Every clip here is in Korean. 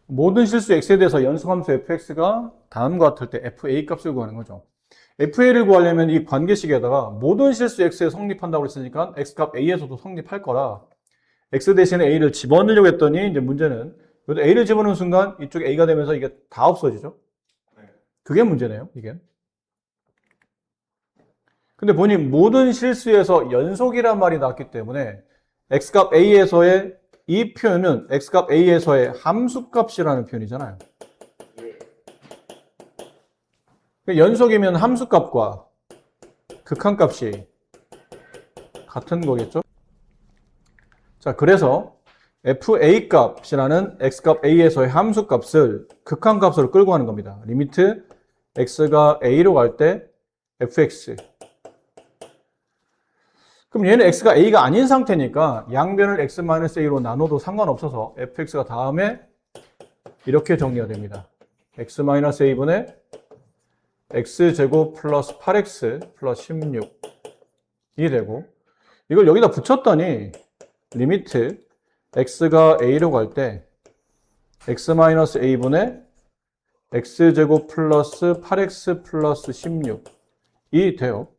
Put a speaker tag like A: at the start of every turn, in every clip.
A: 모든 실수 x에 대해서 연속함수 fx가 다음과 같을 때 fa 값을 구하는 거죠. fa를 구하려면 이 관계식에다가 모든 실수 x에 성립한다고 했으니까 x값 a에서도 성립할 거라 x 대신에 a를 집어넣으려고 했더니 이제 문제는 a를 집어넣는 순간 이쪽 a가 되면서 이게 다 없어지죠. 그게 문제네요, 이게. 근데 보니 모든 실수에서 연속이란 말이 나왔기 때문에 x값 a에서의 이 표현은 x값 a에서의 함수값이라는 표현이잖아요. 연속이면 함수값과 극한값이 같은 거겠죠? 자, 그래서 fa 값이라는 x값 a에서의 함수값을 극한값으로 끌고 가는 겁니다. 리미트 x가 a로 갈 때 fx. 그럼 얘는 x가 a가 아닌 상태니까 양변을 x-a로 나눠도 상관없어서 fx가 다음에 이렇게 정리가 됩니다. x-a분의 x제곱 플러스 8x 플러스 16이 되고, 이걸 여기다 붙였더니 리미트 x가 a로 갈 때 x-a분의 x제곱 플러스 8x 플러스 16이 돼요.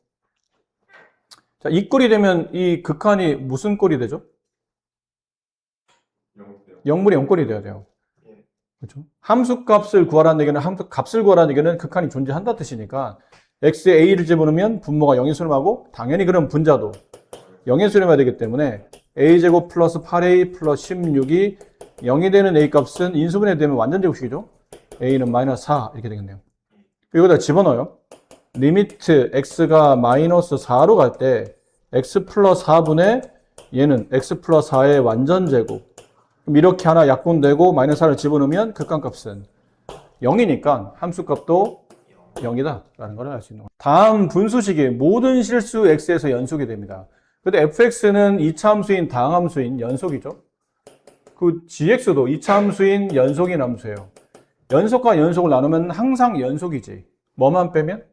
A: 자, 이 꼴이 되면 이 극한이 무슨 꼴이 되죠? 0분의 0꼴이 돼야 돼요. 그렇죠? 함수값을 구하라는 얘기는 함수값을 구하라는 얘기는 극한이 존재한다 뜻이니까 x에 a를 집어넣으면 분모가 0의 수렴하고 당연히 그런 분자도 0의 수렴해야 되기 때문에 a제곱 플러스 8a 플러스 16이 0이 되는 a 값은 인수분해 되면 완전 제곱식이죠. a는 마이너스 4 이렇게 되겠네요. 여기다 집어넣어요. 리미트 x가 마이너스 4로 갈 때 x 플러스 4분의 얘는 x 플러스 4의 완전 제곱. 그럼 이렇게 하나 약분되고 마이너스 4를 집어넣으면 극한값은 0이니까 함수값도 0이다 라는 걸 알 수 있는 거예요. 다음 분수식이 모든 실수 x에서 연속이 됩니다. 근데 fx는 2차 함수인 다항함수인 연속이죠. 그 gx도 2차 함수인 연속인 함수예요. 연속과 연속을 나누면 항상 연속이지. 뭐만 빼면?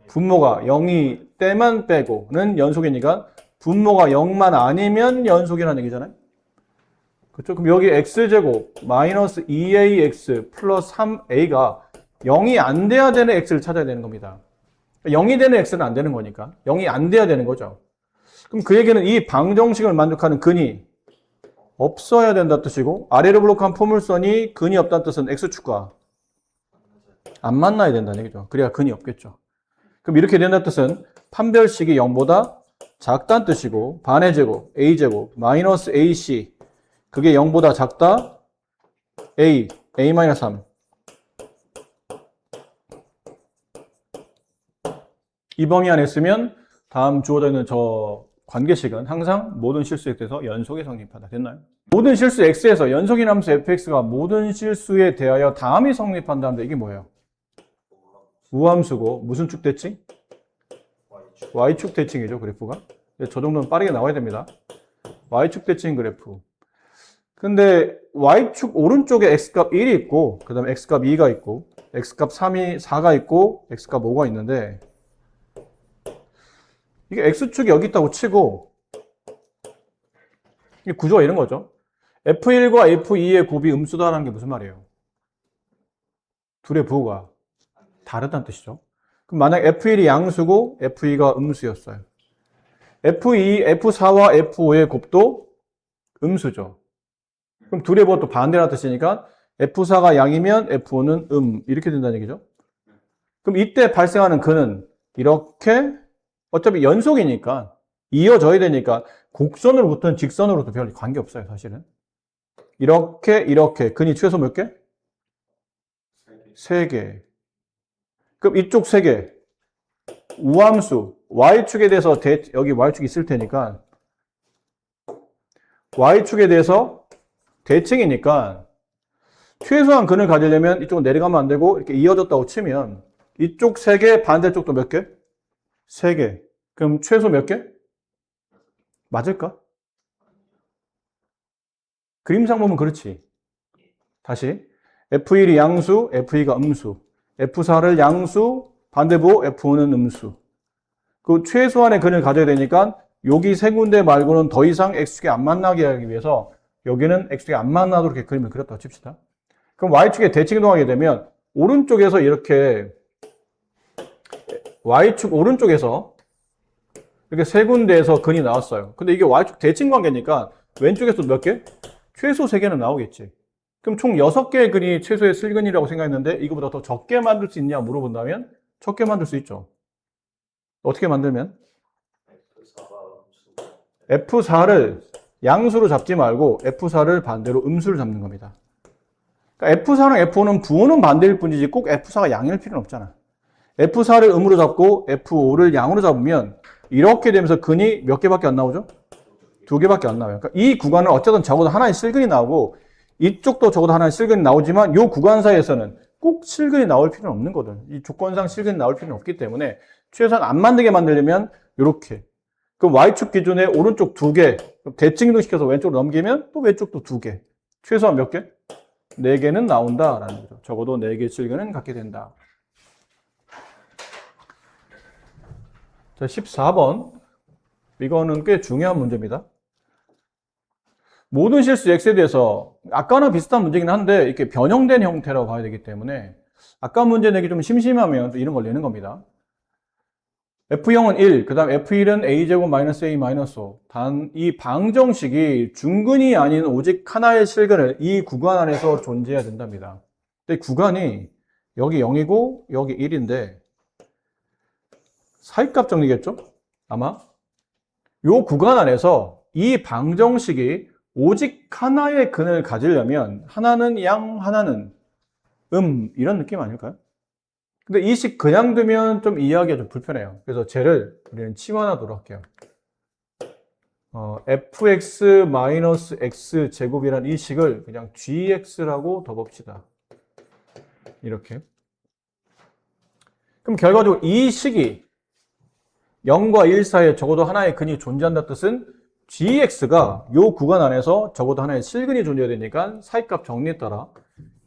A: 분모가 0이 때만 빼고는 연속이니까 분모가 0만 아니면 연속이라는 얘기잖아요. 그렇죠? 그럼 여기 x제곱 마이너스 2ax 플러스 3a가 0이 안 돼야 되는 x를 찾아야 되는 겁니다. 0이 되는 x는 안 되는 거니까 0이 안 돼야 되는 거죠. 그럼 그 얘기는 이 방정식을 만족하는 근이 없어야 된다 뜻이고, 아래로 블록한 포물선이 근이 없다는 뜻은 x축과 안 만나야 된다는 얘기죠. 그래야 근이 없겠죠. 그럼 이렇게 된다는 뜻은 판별식이 0보다 작다는 뜻이고, 반의 제곱 a제곱 마이너스 ac 그게 0보다 작다 a-3 이 범위 안에 있으면 다음 주어져 있는 저 관계식은 항상 모든 실수에 대해서 연속에 성립한다. 됐나요? 모든 실수 x에서 연속인 함수 fx가 모든 실수에 대하여 다음이 성립한다는데 이게 뭐예요? 우함수고 무슨 축 대칭? y축 대칭이죠, 그래프가. 저 정도는 빠르게 나와야 됩니다. y축 대칭 그래프. 근데 y축 오른쪽에 x값 1이 있고, 그 다음에 x값 2가 있고, x값 4가 있고, x값 5가 있는데, 이게 x축이 여기 있다고 치고, 이 구조가 이런 거죠. F1과 F2의 곱이 음수다라는 게 무슨 말이에요? 둘의 부호가 다르다는 뜻이죠. 그럼 만약 F1이 양수고 F2가 음수였어요. F2, F4와 F5의 곱도 음수죠. 그럼 둘의 부호가 또 반대라는 뜻이니까 F4가 양이면 F5는 이렇게 된다는 얘기죠. 그럼 이때 발생하는 근은 이렇게 어차피 연속이니까 이어져야 되니까 곡선으로부터는 직선으로도 별 관계없어요, sa실은. 이렇게 근이 최소 몇 개? 3개. 그럼 이쪽 3개 우함수 y축에 대해서 여기 y축이 있을 테니까 y축에 대해서 대칭이니까 최소한 근을 가지려면 이쪽은 내려가면 안 되고 이렇게 이어졌다고 치면 이쪽 3개 반대쪽도 몇 개? 3개. 그럼 최소 몇 개? 맞을까? 그림상 보면 그렇지. 다시 F1이 양수, F2가 음수, F4를 양수, 반대부 F5는 음수. 그 최소한의 근을 가져야 되니까 여기 세 군데 말고는 더 이상 X축이 안 만나게 하기 위해서 여기는 X축이 안 만나도록 이렇게 그림을 그렸다고 칩시다. 그럼 Y축에 대칭 이동하게 되면 오른쪽에서 이렇게 Y축 오른쪽에서 이렇게 세 군데에서 근이 나왔어요. 근데 이게 Y축 대칭 관계니까 왼쪽에서 몇 개? 최소 3개는 나오겠지. 그럼 총 6개의 근이 최소의 실근이라고 생각했는데 이거보다 더 적게 만들 수 있냐 물어본다면 적게 만들 수 있죠. 어떻게 만들면? F4를 양수로 잡지 말고 F4를 반대로 음수로 잡는 겁니다. 그러니까 F4랑 F5는 부호는 반대일 뿐이지 꼭 F4가 양일 필요는 없잖아. F4를 음으로 잡고 F5를 양으로 잡으면 이렇게 되면서 근이 몇 개밖에 안 나오죠? 2개밖에 안 나와요. 그러니까 이 구간은 어쨌든 적어도 하나의 실근이 나오고 이쪽도 적어도 하나의 실근이 나오지만 이 구간 사이에서는 꼭 실근이 나올 필요는 없는 거든. 이 조건상 실근이 나올 필요는 없기 때문에 최소한 안 만들게 만들려면 이렇게. 그럼 Y축 기준에 오른쪽 2개, 대칭 이동시켜서 왼쪽으로 넘기면 또 왼쪽도 2개. 최소한 몇 개? 4개는 나온다라는 거죠. 적어도 4개의 실근은 갖게 된다. 자, 14번. 이거는 꽤 중요한 문제입니다. 모든 실수 x에 대해서 아까랑 비슷한 문제긴 한데 이렇게 변형된 형태라고 봐야 되기 때문에 아까 문제 내기 좀 심심하면 또 이런 걸 내는 겁니다. F0은 1, 그 다음 F1은 a제곱 마이너스 a 마이너스 5. 단 이 방정식이 중근이 아닌 오직 하나의 실근을 이 구간 안에서 존재해야 된답니다. 근데 구간이 여기 0이고 여기 1인데 사이값 정리겠죠? 아마 요 구간 안에서 이 방정식이 오직 하나의 근을 가지려면 하나는 양, 하나는 이런 느낌 아닐까요? 근데 이 식 그냥 두면 좀 이해하기가 좀 불편해요. 그래서 쟤를 우리는 치환하도록 할게요. fx-x 제곱이란 이 식을 그냥 gx라고 덮읍시다. 이렇게. 그럼 결과적으로 이 식이 0과 1 사이에 적어도 하나의 근이 존재한다는 뜻은 gx가 이 구간 안에서 적어도 하나의 실근이 존재해야 되니까 사이값 정리에 따라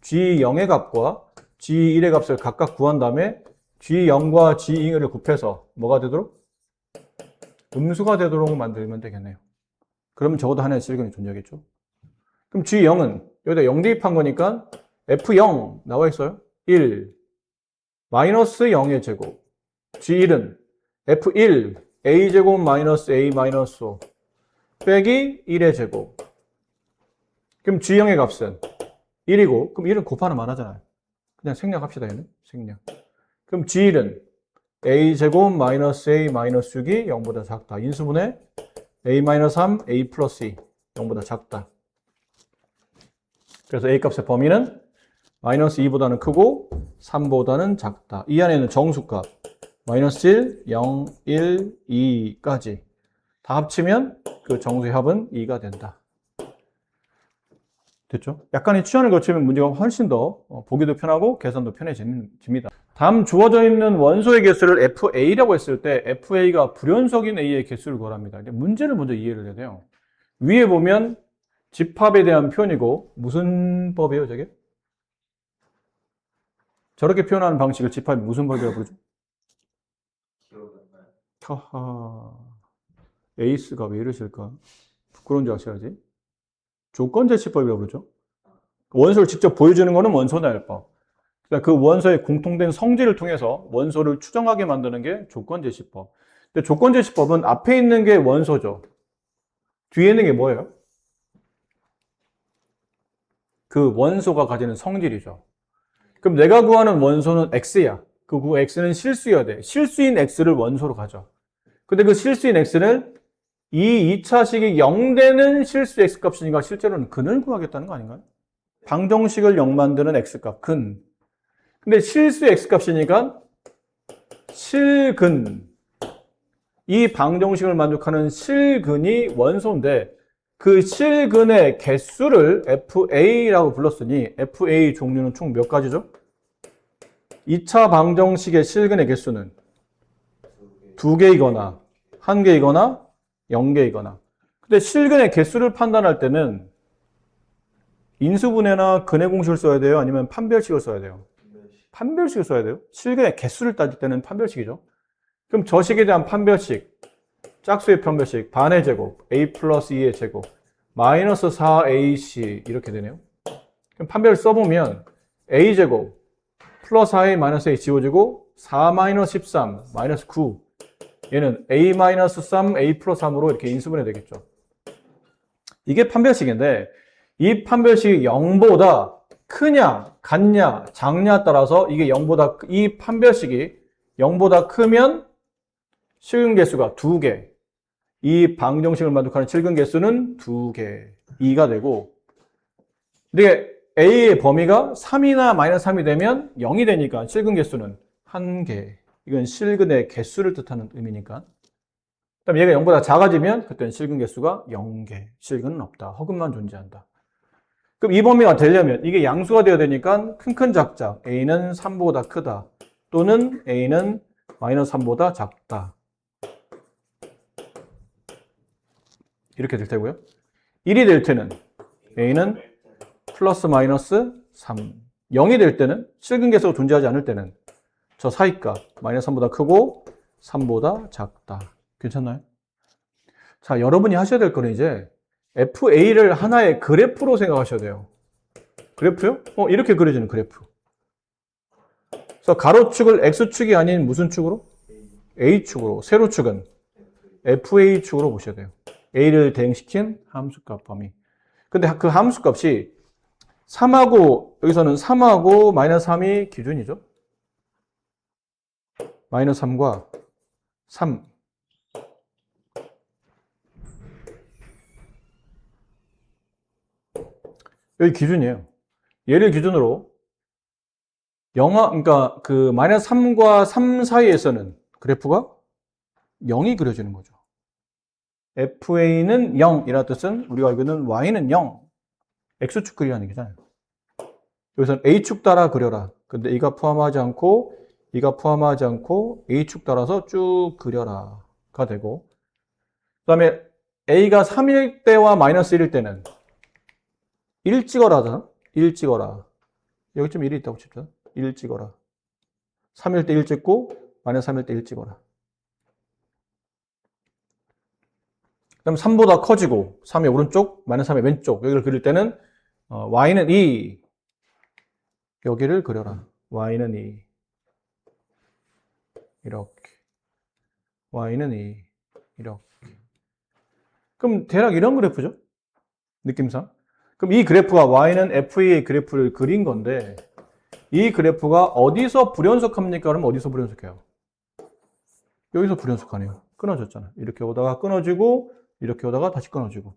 A: g0의 값과 g1의 값을 각각 구한 다음에 g0과 g2를 곱해서 뭐가 되도록? 음수가 되도록 만들면 되겠네요. 그러면 적어도 하나의 실근이 존재하겠죠. 그럼 g0은 여기다 0 대입한 거니까 f0 나와 있어요. 1 마이너스 0의 제곱 g1은 f1 a제곱 마이너스 a 마이너스 5 빼기 1의 제곱. 그럼 G형의 값은 1이고, 그럼 1은 곱하면 안 하잖아요. 그냥 생략합시다, 얘는. 생략. 그럼 G1은 A제곱 마이너스 A 마이너스 6이 0보다 작다. 인수분해 A 마이너스 3, A 플러스 2. 0보다 작다. 그래서 A 값의 범위는 마이너스 2보다는 크고 3보다는 작다. 이 안에는 정수값 마이너스 1, 0, 1, 2까지 다 합치면 그 정수의 합은 2가 된다. 됐죠? 약간의 치환을 거치면 문제가 훨씬 더 보기도 편하고 계산도 편해집니다. 다음 주어져 있는 원소의 개수를 FA라고 했을 때 FA가 불연속인 A의 개수를 구하랍니다. 문제를 먼저 이해를 해야 돼요. 위에 보면 집합에 대한 표현이고 무슨 법이에요, 저게? 저렇게 표현하는 방식을 집합이 무슨 법이라고 부르죠? 하하. 에이스가 왜 이러실까? 부끄러운 줄 아셔야지. 조건제시법이라고 그러죠. 원소를 직접 보여주는 것은 원소의 알법. 그러니까 그 원소의 공통된 성질을 통해서 원소를 추정하게 만드는 게 조건제시법. 근데 조건제시법은 앞에 있는 게 원소죠. 뒤에 있는 게 뭐예요? 그 원소가 가지는 성질이죠. 그럼 내가 구하는 원소는 X야. 그 X는 실수여야 돼. 실수인 X를 원소로 가져. 근데 그 실수인 X는 이 2차식이 0되는 실수 X값이니까 실제로는 근을 구하겠다는 거 아닌가요? 방정식을 0 만드는 X값, 근. 근데 실수 X값이니까 실근. 이 방정식을 만족하는 실근이 원소인데 그 실근의 개수를 FA라고 불렀으니 FA 종류는 총 몇 가지죠? 2차 방정식의 실근의 개수는 2개이거나 1개이거나 0개이거나. 근데 실근의 개수를 판단할 때는 인수분해나 근해 공식을 써야 돼요? 아니면 판별식을 써야 돼요? 판별식을 써야 돼요. 실근의 개수를 따질 때는 판별식이죠. 그럼 저 식에 대한 판별식, 짝수의 판별식, 반의 제곱, a 플러스 2의 제곱, 마이너스 4ac 이렇게 되네요. 그럼 판별을 써보면 a제곱 플러스 4a 마이너스 a 지워지고 4 마이너스 13 마이너스 9 얘는 a 마이너스 3 a 플러스 3으로 이렇게 인수분해 되겠죠. 이게 판별식인데 이 판별식이 0보다 크냐 같냐 작냐 따라서 이게 0보다 이 판별식이 0보다 크면 실근 개수가 2개, 이 방정식을 만족하는 실근 개수는 2개, 2가 되고, 근데 A의 범위가 3이나 마이너스 3이 되면 0이 되니까 실근 개수는 1개. 이건 실근의 개수를 뜻하는 의미니까. 그다음 얘가 0보다 작아지면 그때는 실근 개수가 0개, 실근은 없다, 허근만 존재한다. 그럼 이 범위가 되려면 이게 양수가 되어야 되니까 큰 작작 A는 3보다 크다 또는 A는 마이너스 3보다 작다 이렇게 될 테고요. 1이 될 때는 A는 플러스 마이너스 3 0이 될 때는 실근 개수가 존재하지 않을 때는 저 사이값 마이너스 3보다 크고 3보다 작다. 괜찮나요? 자, 여러분이 하셔야 될 거는 이제 FA를 하나의 그래프로 생각하셔야 돼요. 그래프요? 이렇게 그려지는 그래프. 그래서 가로축을 X축이 아닌 무슨 축으로? A축으로. 세로축은 FA축으로 보셔야 돼요. A를 대응시킨 함수값 범위. 근데 그 함수값이 3하고, 여기서는 3하고 마이너스 3이 기준이죠. 마이너스 3과 3. 여기 기준이에요. 얘를 기준으로 그러니까 그 마이너스 3과 3 사이에서는 그래프가 0이 그려지는 거죠. FA는 0이라는 뜻은 우리가 알고 있는 Y는 0. X축 그리라는 얘기잖아요. 여기서는 A축 따라 그려라. 근데 이가 포함하지 않고 이가 포함하지 않고 A축 따라서 쭉 그려라가 되고, 그 다음에 A가 3일 때와 마이너스 1일 때는 1 찍어라 하잖아. 1 찍어라. 여기쯤 1이 있다고 칩시다. 1 찍어라. 3일 때 1 찍고 마이너스 3일 때 1 찍어라. 그럼 3보다 커지고 3의 오른쪽, 마이너스 3의 왼쪽 여기를 그릴 때는 y는 2 여기를 그려라. y는 2 이렇게 y는 2 이렇게. 그럼 대략 이런 그래프죠? 느낌상. 그럼 이 그래프가 y는 FA의 그래프를 그린 건데 이 그래프가 어디서 불연속합니까? 그러면 어디서 불연속해요? 여기서 불연속하네요. 끊어졌잖아. 이렇게 오다가 끊어지고 이렇게 오다가 다시 끊어지고.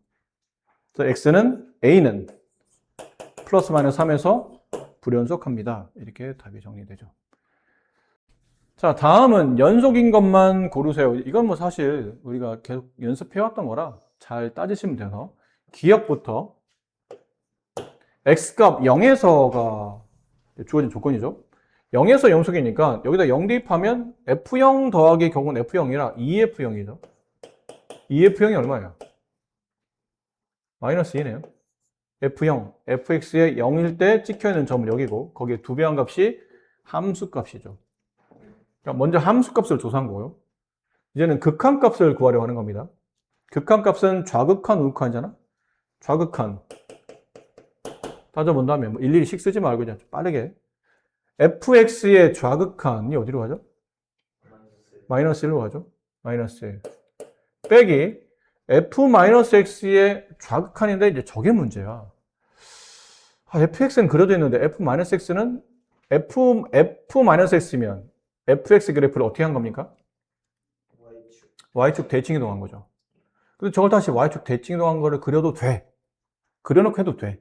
A: 그래서 x는 a는 플러스 마이너스 3에서 불연속합니다. 이렇게 답이 정리되죠. 자, 다음은 연속인 것만 고르세요. 이건 뭐 사실 우리가 계속 연습해왔던 거라 잘 따지시면 돼서 기억부터 x값 0에서가 주어진 조건이죠. 0에서 연속이니까 여기다 0 대입하면 f0 더하기 결국은 f0이라 2f0이죠. 2f0이 얼마예요? 마이너스 2네요. f0, fx에 0일 때 찍혀있는 점은 여기고 거기에 2배 한 값이 함수값이죠. 그러니까 먼저 함수값을 조사한 거고요. 이제는 극한값을 구하려고 하는 겁니다. 극한값은 좌극한, 우극한이잖아. 좌극한 따져본다면 뭐 일일이 식 쓰지 말고 그냥 좀 빠르게 fx의 좌극한이 어디로 가죠? 마이너스 1로 가죠. 마이너스 1 빼기 f-x의 좌극한인데 이제 저게 문제야. fx는 그려져 있는데 f-x는 f-x면 fx 그래프를 어떻게 한 겁니까? y축 대칭 이동한 거죠. 근데 저걸 다시 y축 대칭 이동한 거를 그려도 돼. 그려놓고 해도 돼.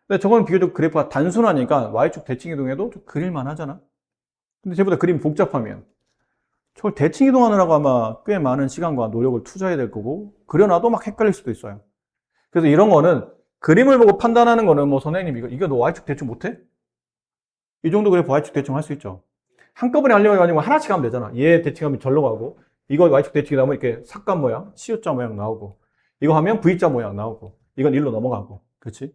A: 근데 저건 비교적 그래프가 단순하니까 y축 대칭 이동해도 좀 그릴만 하잖아. 근데 쟤보다 그림이 복잡하면 저걸 대칭 이동하느라고 아마 꽤 많은 시간과 노력을 투자해야 될 거고 그려놔도 막 헷갈릴 수도 있어요. 그래서 이런 거는 그림을 보고 판단하는 거는 뭐 선생님 이거 너 y축 대칭 못해? 이 정도 그래프 y축 대칭 할 수 있죠. 한꺼번에 하려고 아니고 하나씩 하면 되잖아. 얘 대칭하면 절로 가고 이거 y축 대칭이 나오면 이렇게 삭감 모양, 시옷자 모양 나오고 이거 하면 V자 모양 나오고 이건 1로 넘어가고 그렇지?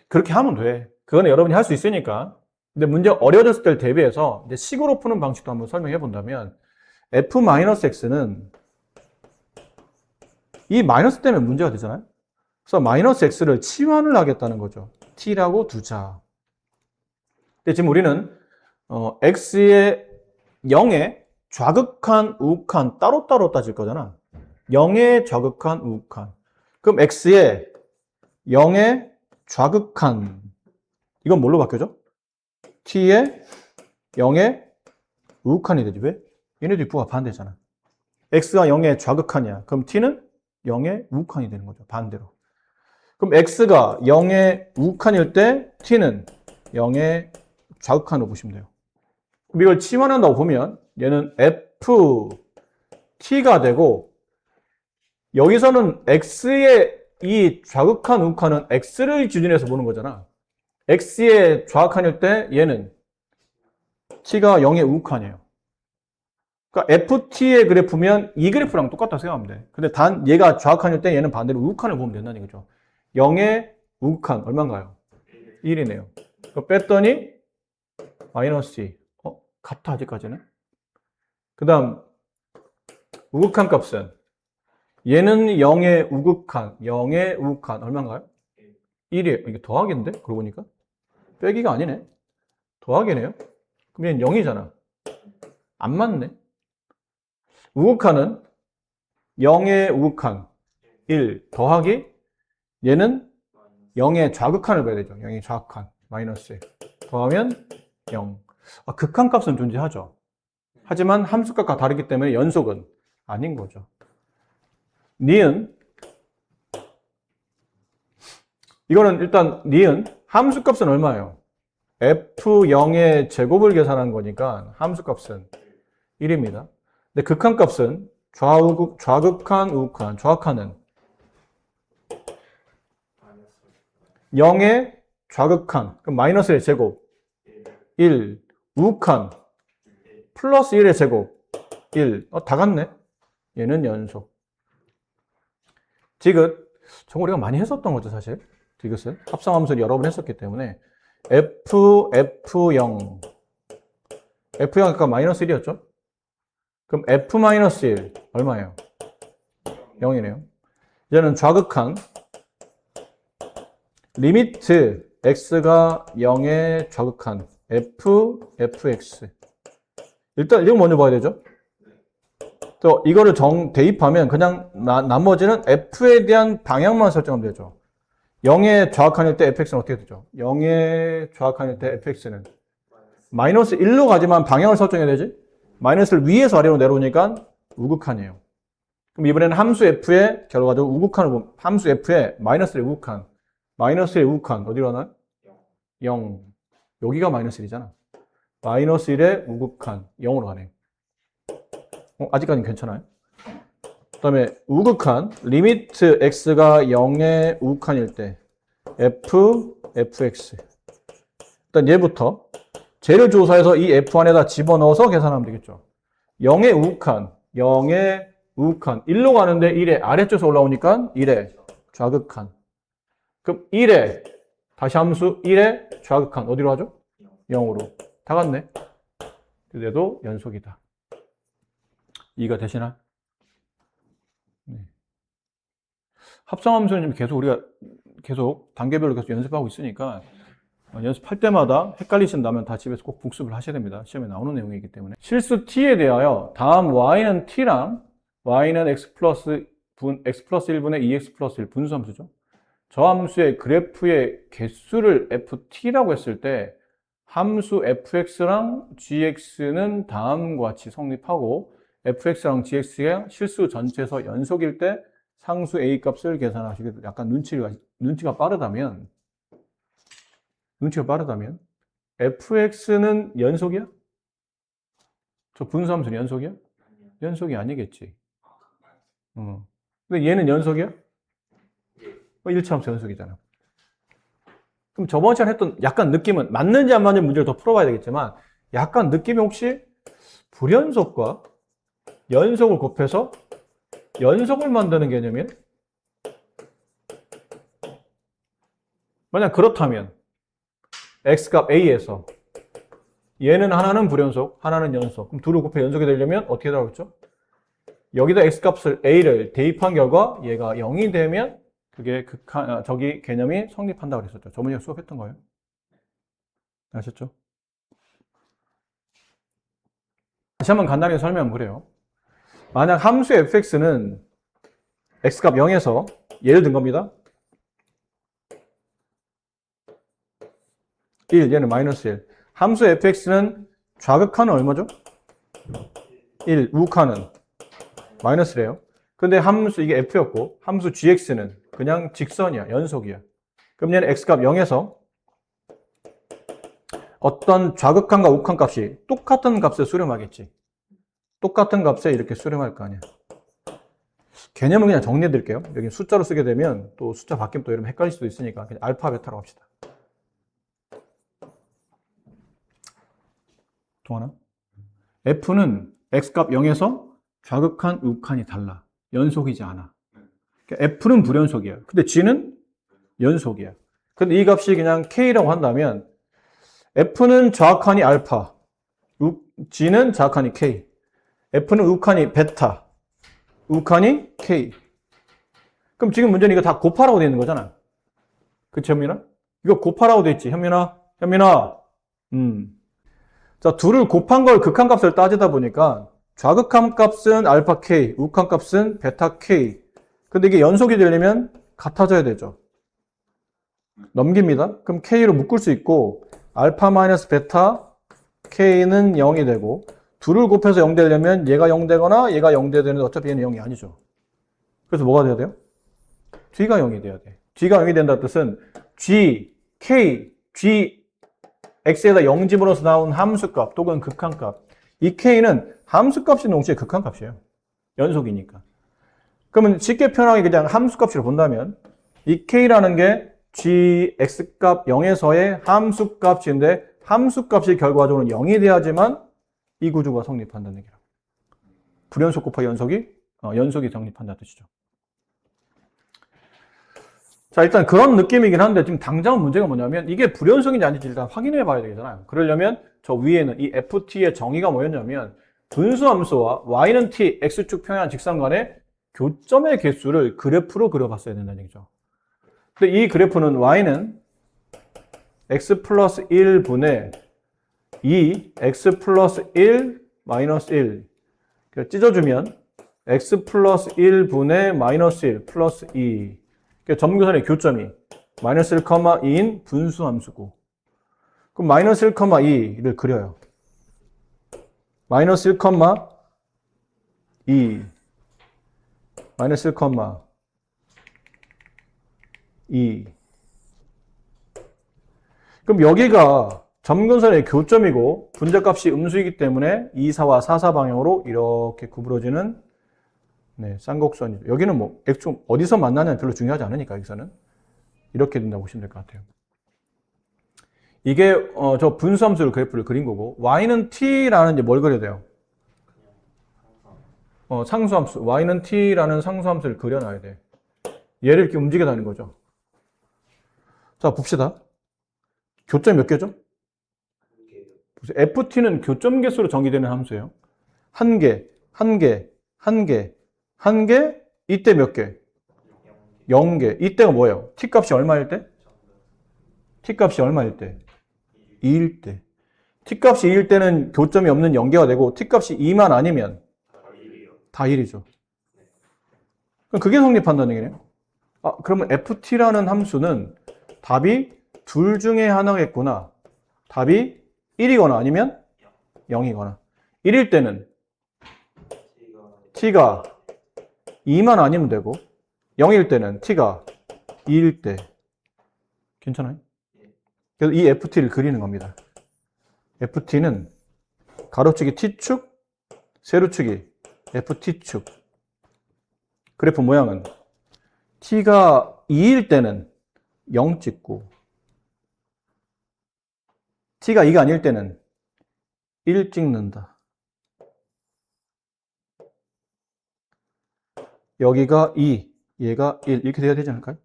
A: 그렇게 하면 돼. 그거는 여러분이 할 수 있으니까. 근데 문제 어려워졌을 때를 대비해서 이제 식으로 푸는 방식도 한번 설명해 본다면 f-x는 이 마이너스 때문에 문제가 되잖아요. 그래서 마이너스 x를 치환을 하겠다는 거죠. t라고 두자. 근데 지금 우리는 x의 0에 좌극한, 우극한 따로따로 따질 거잖아. 0에 좌극한, 우극한. 그럼 x의 0에 좌극한. 이건 뭘로 바뀌어져? t의 0에 우극한이 되지. 왜? 얘네들이 부가 반대잖아. x가 0에 좌극한이야. 그럼 t는 0에 우극한이 되는 거죠. 반대로. 그럼 x가 0에 우극한일 때 t는 0에 좌극한으로 보시면 돼요. 그럼 이걸 치환한다고 보면 얘는 ft가 되고 여기서는 x의 이 좌극한, 우극한은 x를 기준해서 보는 거잖아. x의 좌극한일 때 얘는 t가 0의 우극한이에요. 그러니까 ft의 그래프면 이 그래프랑 똑같다 생각하면 돼. 근데 단 얘가 좌극한일 때 얘는 반대로 우극한을 보면 된다는 거죠. 0의 우극한 얼마인가요? 1이네요. 뺐더니 마이너스 2. 같아 아직까지는. 그 다음 우극한 값은 얘는 0의 우극한, 0의 우극한 얼마인가요? 1이에요. 이게 더하기인데? 그러고 보니까 빼기가 아니네. 더하기네요. 그럼 얘는 0이잖아. 안 맞네. 우극한은 0의 우극한 1 더하기 얘는 0의 좌극한을 봐야 되죠. 0의 좌극한 마이너스 1 더하면 0. 극한값은 존재하죠. 하지만 함수값과 다르기 때문에 연속은 아닌 거죠. 니은 이거는 일단 니은 함수값은 얼마예요? f0의 제곱을 계산한 거니까 함수값은 1입니다. 근데 극한값은 좌극한, 우극한, 좌극한은 0의 좌극한, 그럼 마이너스의 제곱 1, 우극한 플러스 1의 제곱 1. 다 같네. 얘는 연속. 디귿. 저거 우리가 많이 했었던 거죠, 사실. 디귿은. 합성함수를 여러 번 했었기 때문에. F0. F0 아까 마이너스 1이었죠? 그럼 F-1 얼마예요? 0이네요. 이제는 좌극한 리미트 x가 0의 좌극한 fx. 일단 이거 먼저 봐야 되죠. 또 이거를 대입하면 그냥 나머지는 f에 대한 방향만 설정하면 되죠. 0의 좌극한일 때 fx는 어떻게 되죠? 0의 좌극한일 때 fx는 마이너스 1로 가지만 방향을 설정해야 되지? 마이너스를 위에서 아래로 내려오니까 우극한이에요. 그럼 이번에는 함수 f의 결과적으로 우극한을 보면 함수 f의 마이너스의 우극한 마이너스의 우극한 어디로 하나요? 0. 여기가 마이너스 1이잖아. 마이너스 1의 우극한 0으로 가네요. 아직까지는 괜찮아요. 그 다음에 우극한 리미트 x가 0의 우극한일 때 fx. 일단 얘부터 재료조사에서 이 f 안에다 집어넣어서 계산하면 되겠죠. 0의 우극한 1로 가는데 1의 아래쪽에서 올라오니까 1의 좌극한. 그럼 1의 다시 함수 1의 좌극한 어디로 하죠? 0으로. 다 같네. 그래도 연속이다. 이해가 되시나? 네. 합성함수는 우리가 계속 단계별로 계속 연습하고 있으니까 연습할 때마다 헷갈리신다면 다 집에서 꼭 복습을 하셔야 됩니다. 시험에 나오는 내용이기 때문에. 실수 t에 대하여 다음 y는 t랑 y는 x 플러스 1분의 2x 플러스 1 분수함수죠. 저 함수의 그래프의 개수를 ft라고 했을 때 함수 fx랑 gx는 다음과 같이 성립하고 fx랑 gx가 실수 전체에서 연속일 때 상수 a 값을 계산하시게 돼요. 약간 눈치가 빠르다면 fx는 연속이야? 저 분수함수는 연속이야? 연속이 아니겠지. 근데 얘는 연속이야? 1차함수 연속이잖아. 그럼 저번 시간에 했던 약간 느낌은 맞는지 안 맞는지 문제를 더 풀어봐야 되겠지만 약간 느낌이 혹시 불연속과 연속을 곱해서 연속을 만드는 개념이에요? 만약 그렇다면 x값 a에서 얘는 하나는 불연속, 하나는 연속. 그럼 둘을 곱해 연속이 되려면 어떻게 나오겠죠? 여기다 x값을 a를 대입한 결과 얘가 0이 되면 그게 저기 개념이 성립한다고 그랬었죠. 저번에 수업했던 거예요. 아셨죠? 다시 한번 간단히 설명을 그래요. 만약 함수 fx는 x값 0에서 예를 든 겁니다. 1, 얘는 마이너스 1. 함수 fx는 좌극하는 얼마죠? 1, 우극하는 마이너스래요. 근데 함수 이게 f였고 함수 gx는 그냥 직선이야. 연속이야. 그럼 얘는 x값 0에서 어떤 좌극한과 우극한 값이 똑같은 값에 수렴하겠지. 똑같은 값에 이렇게 수렴할 거 아니야. 개념을 그냥 정리해 드릴게요. 여기 숫자로 쓰게 되면 또 숫자 바뀌면 또 이러면 헷갈릴 수도 있으니까 그냥 알파, 베타로 합시다. 동하나? F는 X값 0에서 좌극한, 우극한이 달라. 연속이지 않아. 그러니까 F는 불연속이야. 근데 G는 연속이야. 근데 이 값이 그냥 K라고 한다면 F는 좌극한이 알파, G는 좌극한이 K. F는 우극한이 베타, 우극한이 K. 그럼 지금 문제는 이거 다 곱하라고 되어 있는 거잖아. 그치, 현민아? 이거 곱하라고 되어 있지, 현민아? 현민아. 자, 둘을 곱한 걸 극한값을 따지다 보니까 좌극한 값은 알파 K, 우극한 값은 베타 K. 근데 이게 연속이 되려면 같아져야 되죠. 넘깁니다. 그럼 K로 묶을 수 있고 알파 마이너스 베타 K는 0이 되고 둘을 곱해서 0 되려면 얘가 0 되거나 얘가 0 돼야 되는데 어차피 얘는 0이 아니죠. 그래서 뭐가 돼야 돼요? G가 0이 돼야 돼. G가 0이 된다는 뜻은 G, K, G, X에다 0 집어넣어서 나온 함수값 또는 극한값. 이 K는 함수값이 동시에 극한값이에요. 연속이니까. 그러면 쉽게 표현하기 그냥 함수값으로 본다면 이 K라는 게 G, X값 0에서의 함수값인데 함수값이 결과적으로 0이 돼야지만 이 구조가 성립한다는 얘기라고. 불연속 곱하기 연속이 성립한다는 뜻이죠. 자, 일단 그런 느낌이긴 한데 지금 당장 문제가 뭐냐면 이게 불연속인지 아닌지 일단 확인해 봐야 되잖아요. 그러려면 저 위에는 이 ft의 정의가 뭐였냐면 분수함수와 y는 t, x축 평행한 직선 간의 교점의 개수를 그래프로 그려봤어야 된다는 얘기죠. 근데 이 그래프는 y는 x 플러스 1분의 2, x 플러스 1, 마이너스 1 찢어주면 x 플러스 1분의 마이너스 1 플러스 2 점교선의 교점이 마이너스 1,2인 분수함수고 그럼 마이너스 1,2를 그려요. 마이너스 1,2 마이너스 1,2 그럼 여기가 점근선의 교점이고 분자값이 음수이기 때문에 2, 4와 4, 4 방향으로 이렇게 구부러지는 쌍곡선이죠. 여기는 뭐 X축 어디서 만나냐는 별로 중요하지 않으니까 여기서는 이렇게 된다고 보시면 될 것 같아요. 이게 저 분수함수를 그래프를 그린 거고 y는 t라는 이제 뭘 그려야 돼요? 상수함수 y는 t라는 상수함수를 그려놔야 돼. 얘를 이렇게 움직여다니는 거죠. 자 봅시다. 교점 몇 개죠? ft는 교점 개수로 정의되는 함수예요. 한 개, 한 개, 한 개, 한 개, 이때 몇 개? 0개. 이때가 뭐예요? t값이 얼마일 때? t값이 얼마일 때? 2일 때. t값이 2일 때는 교점이 없는 0개가 되고 t값이 2만 아니면 다 1이죠. 그럼 그게 성립한다는 얘기네요. 아, 그러면 ft라는 함수는 답이 둘 중에 하나겠구나. 답이 1이거나 아니면 0이거나. 1일 때는 t가 2만 아니면 되고 0일 때는 t가 2일 때. 괜찮아요? 그래서 이 ft를 그리는 겁니다. ft는 가로치기 t축, 세로치기 ft축. 그래프 모양은 t가 2일 때는 0 찍고 t가 2가 아닐 때는 1 찍는다. 여기가 2, 얘가 1 이렇게 돼야 되지 않을까요?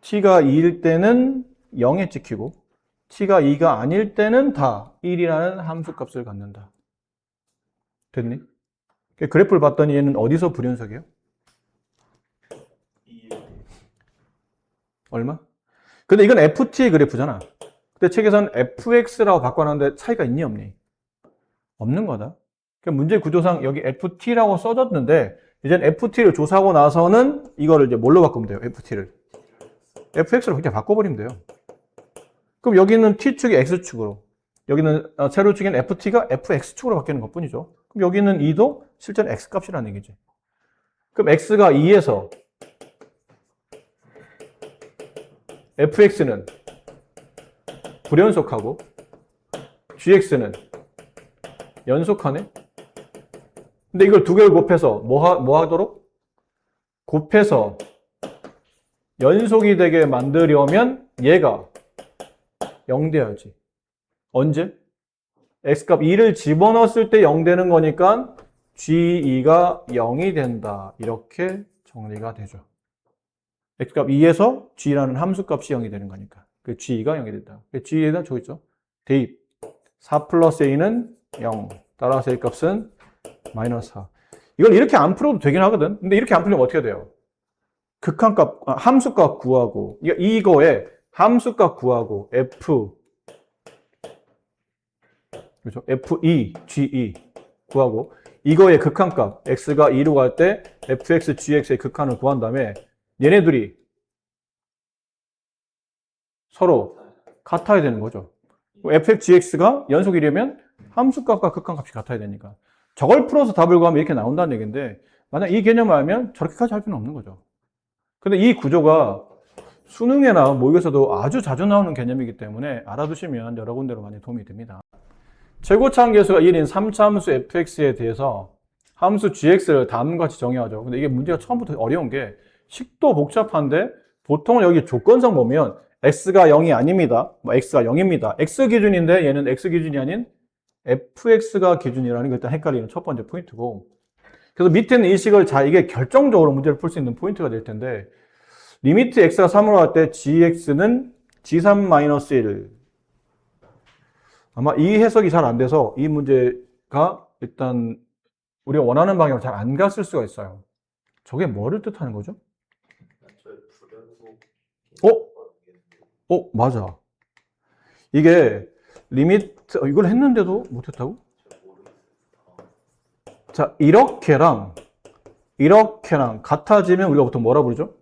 A: t가 2일 때는 0에 찍히고 t가 2가 아닐 때는 다 1이라는 함수값을 갖는다. 됐니? 그래프를 봤더니 얘는 어디서 불연속이에요? 얼마? 근데 이건 ft의 그래프잖아. 근데 책에서는 fx라고 바꿔놨는데 차이가 있니 없니? 없는 거다. 그러니까 문제 구조상 여기 ft라고 써졌는데 이젠 ft를 조사하고 나서는 이거를 이제 뭘로 바꾸면 돼요? ft를 fx로 그냥 바꿔버리면 돼요. 그럼 여기는 t축이 x축으로, 여기는 세로축인 ft가 fx축으로 바뀌는 것 뿐이죠. 그럼 여기는 2도 실제는 x값이라는 얘기지. 그럼 x가 2에서 fx는 불연속하고 gx는 연속하네? 근데 이걸 두 개를 곱해서 뭐 하도록? 곱해서 연속이 되게 만들려면 얘가 0 돼야지. 언제? x값 2를 집어넣었을 때 0 되는 거니까 g2가 0이 된다. 이렇게 정리가 되죠. x값 2에서 g라는 함수값이 0이 되는 거니까. 그 g2가 0이 된다. g2에다 저기 있죠. 대입. 4 플러스 a는 0. 따라서 a 값은 마이너스 4. 이걸 이렇게 안 풀어도 되긴 하거든. 근데 이렇게 안 풀면 어떻게 돼요? 극한값, 함수값 구하고, 이거에 함수값 구하고, 그렇죠? F2, G2 구하고, 이거의 극한값, x가 2로 갈 때 fx, gx의 극한을 구한 다음에 얘네들이 서로 같아야 되는 거죠. fx, gx가 연속이려면 함수값과 극한값이 같아야 되니까. 저걸 풀어서 답을 구하면 이렇게 나온다는 얘기인데, 만약 이 개념을 알면 저렇게까지 할 필요는 없는 거죠. 근데 이 구조가 수능이나 모의고사도 아주 자주 나오는 개념이기 때문에 알아두시면 여러 군데로 많이 도움이 됩니다. 최고차 함수가 1인 3차 함수 fx에 대해서 함수 gx를 다음과 같이 정의하죠. 근데 이게 문제가 처음부터 어려운 게 식도 복잡한데 보통은 여기 조건상 보면 x가 0이 아닙니다. x가 0입니다. x 기준인데 얘는 x 기준이 아닌 fx가 기준이라는 게 일단 헷갈리는 첫 번째 포인트고, 그래서 밑에 있는 이 식을 이게 결정적으로 문제를 풀 수 있는 포인트가 될 텐데, 리미트 x가 3으로 갈 때 gx는 g3-1. 아마 이 해석이 잘 안 돼서 이 문제가 일단 우리가 원하는 방향으로 잘 안 갔을 수가 있어요. 저게 뭐를 뜻하는 거죠? 맞아. 이게 리미트, 이걸 했는데도 못했다고? 자, 이렇게랑 같아지면 우리가 보통 뭐라 부르죠?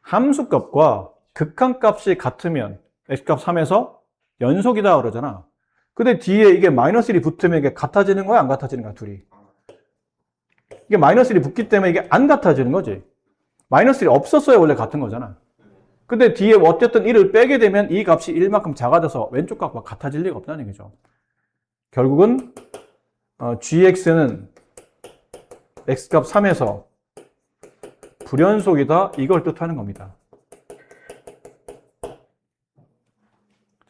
A: 함수값과 극한값이 같으면 x값 3에서 연속이다 그러잖아. 근데 뒤에 이게 마이너스 1이 붙으면 이게 같아지는 거야, 안 같아지는 거야, 둘이? 이게 마이너스 1이 붙기 때문에 이게 안 같아지는 거지. 마이너스 1이 없었어야 원래 같은 거잖아. 근데 뒤에 어쨌든 1을 빼게 되면 이 값이 1만큼 작아져서 왼쪽 값과 같아질 리가 없다는 얘기죠. 결국은 gx는 x값 3에서 불연속이다, 이걸 뜻하는 겁니다.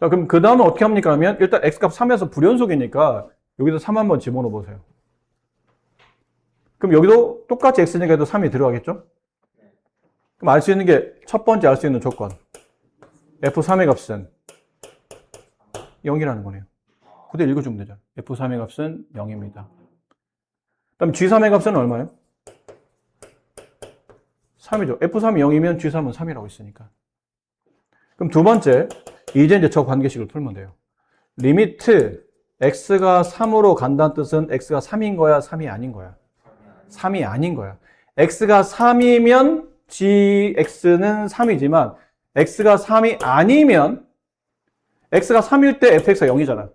A: 자, 그럼 그 다음은 어떻게 합니까? 하면 일단 x값 3에서 불연속이니까 여기서 3 한번 집어넣어 보세요. 그럼 여기도 똑같이 x니까 해도 3이 들어가겠죠? 그럼 알 수 있는 게 첫 번째 알 수 있는 조건, f3의 값은 0이라는 거네요. 그대로 읽어주면 되죠. f3의 값은 0입니다. 그럼 g3의 값은 얼마예요? 3이죠. f3이 0이면 g3은 3이라고 있으니까. 그럼 두 번째, 이제 저 관계식을 풀면 돼요. 리미트 x가 3으로 간다는 뜻은 x가 3인 거야, 3이 아닌 거야? 3이 아닌 거야. x가 3이면 gx는 3이지만 x가 3이 아니면, x가 3일 때 fx가 0이잖아.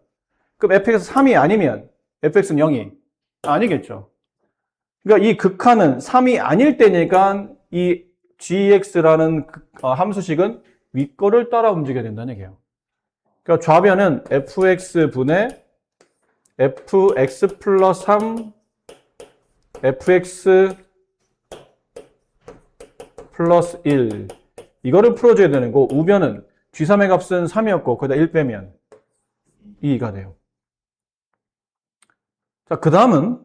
A: 그럼 fx가 3이 아니면 fx는 0이 아니겠죠. 그러니까 이 극한은 3이 아닐 때니까 이 gx라는 함수식은 윗거를 따라 움직여야 된다는 얘기예요. 그러니까 좌변은 fx분의 fx 플러스 3 fx 플러스 1, 이거를 풀어줘야 되는 거. 우변은 g3의 값은 3이었고 거기다 1 빼면 2가 돼요. 자, 그 다음은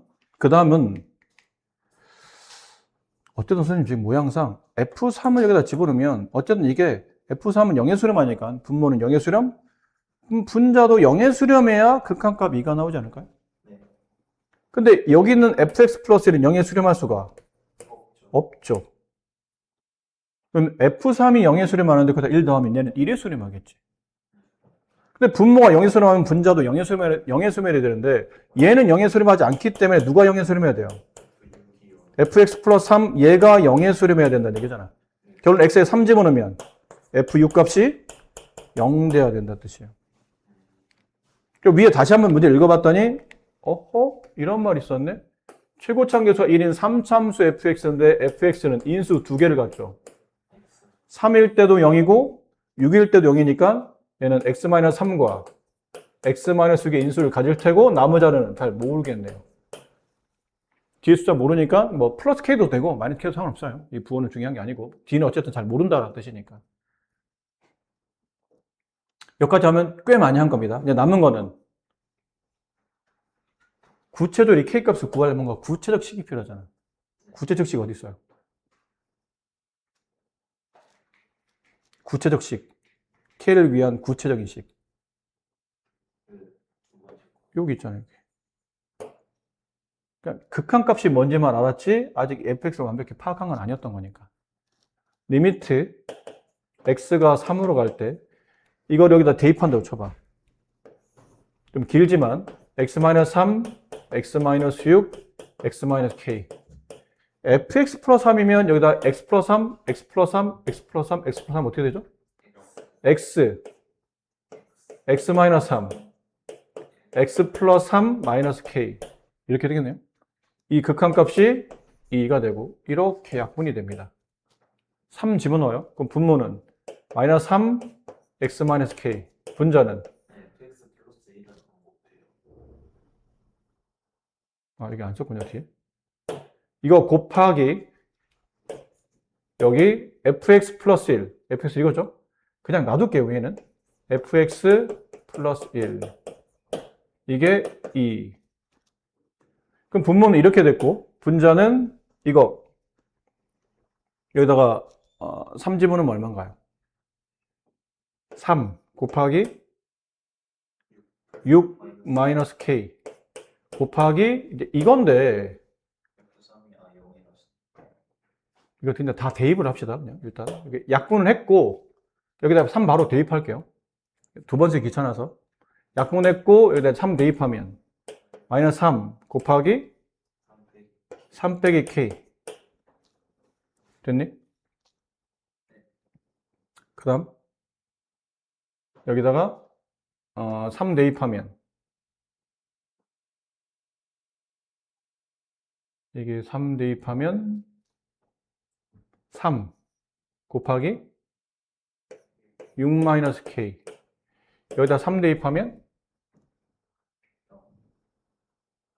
A: 어쨌든 선생님 지금 모양상 f3을 여기다 집어넣으면 어쨌든 이게 f3은 0의 수렴하니까 분모는 0의 수렴, 분자도 0의 수렴해야 극한값 2가 나오지 않을까요? 근데 여기 있는 fx 플러스 1은 0의 수렴할 수가 없죠. 그럼 F3이 0의 수렴하는데 거기다 1 더하면 얘는 1의 수렴하겠지. 근데 분모가 0의 수렴하면 분자도 0의 수렴해야 되는데 얘는 0의 수렴하지 않기 때문에 누가 0의 수렴해야 돼요? fx 플러스 3 얘가 0의 수렴해야 된다는 얘기잖아. 결론 x에 3 집어넣으면 f6 값이 0 돼야 된다는 뜻이에요. 그리고 위에 다시 한번 문제 읽어봤더니 어허? 이런 말이 있었네? 최고차함계수가 1인 3참수 fx인데 fx는 인수 2개를 갖죠. 3일 때도 0이고 6일 때도 0이니까 얘는 x-3과 x-6의 인수를 가질 테고 나머지 자는 잘 모르겠네요. 뒤에 숫자 모르니까 뭐 플러스 k도 되고 마이너스 k도 상관없어요. 이 부호는 중요한 게 아니고 d는 어쨌든 잘 모른다는 뜻이니까. 여기까지 하면 꽤 많이 한 겁니다. 이제 남은 거는 구체적으로 이 k값을 구하려면 뭔가 구체적 식이 필요하잖아. 구체적 식 어디 있어요? 구체적 식. k를 위한 구체적인 식. 여기 있잖아요. 그러니까 극한값이 뭔지만 알았지 아직 fx를 완벽히 파악한 건 아니었던 거니까. 리미트 x가 3으로 갈 때 이걸 여기다 대입한다고 쳐봐. 좀 길지만 x-3, x-6, x-k. fx 플러스 3이면 여기다 x 플러스 3, x 플러스 3, x 플러스 3, x 플러스 3 어떻게 되죠? x, x-3, x 플러스 3 마이너스 k 이렇게 되겠네요. 이 극한값이 2가 되고 이렇게 약분이 됩니다. 3 집어넣어요. 그럼 분모는 마이너스 3, x 마이너스 k. 분자는 여기 안 썼군요, 뒤에. 이거 곱하기 여기 fx 플러스 1. fx 이거죠? 그냥 놔둘게요, 위에는. fx 플러스 1. 이게 2. 그럼 분모는 이렇게 됐고 분자는 이거 여기다가 3 집어넣으면 얼마인가요? 3 곱하기 6 마이너스 k 곱하기 이제 이건데 이거 그냥 다 대입을 합시다. 그냥 일단 약분을 했고 여기다 3 바로 대입할게요. 두 번째 귀찮아서 약분했고 여기다 3 대입하면 마이너스 3 곱하기 3 빼기 k 됐니? 그 다음 여기다가 3 대입하면 이게 3 대입하면 3 곱하기 6 마이너스 k 여기다 3 대입하면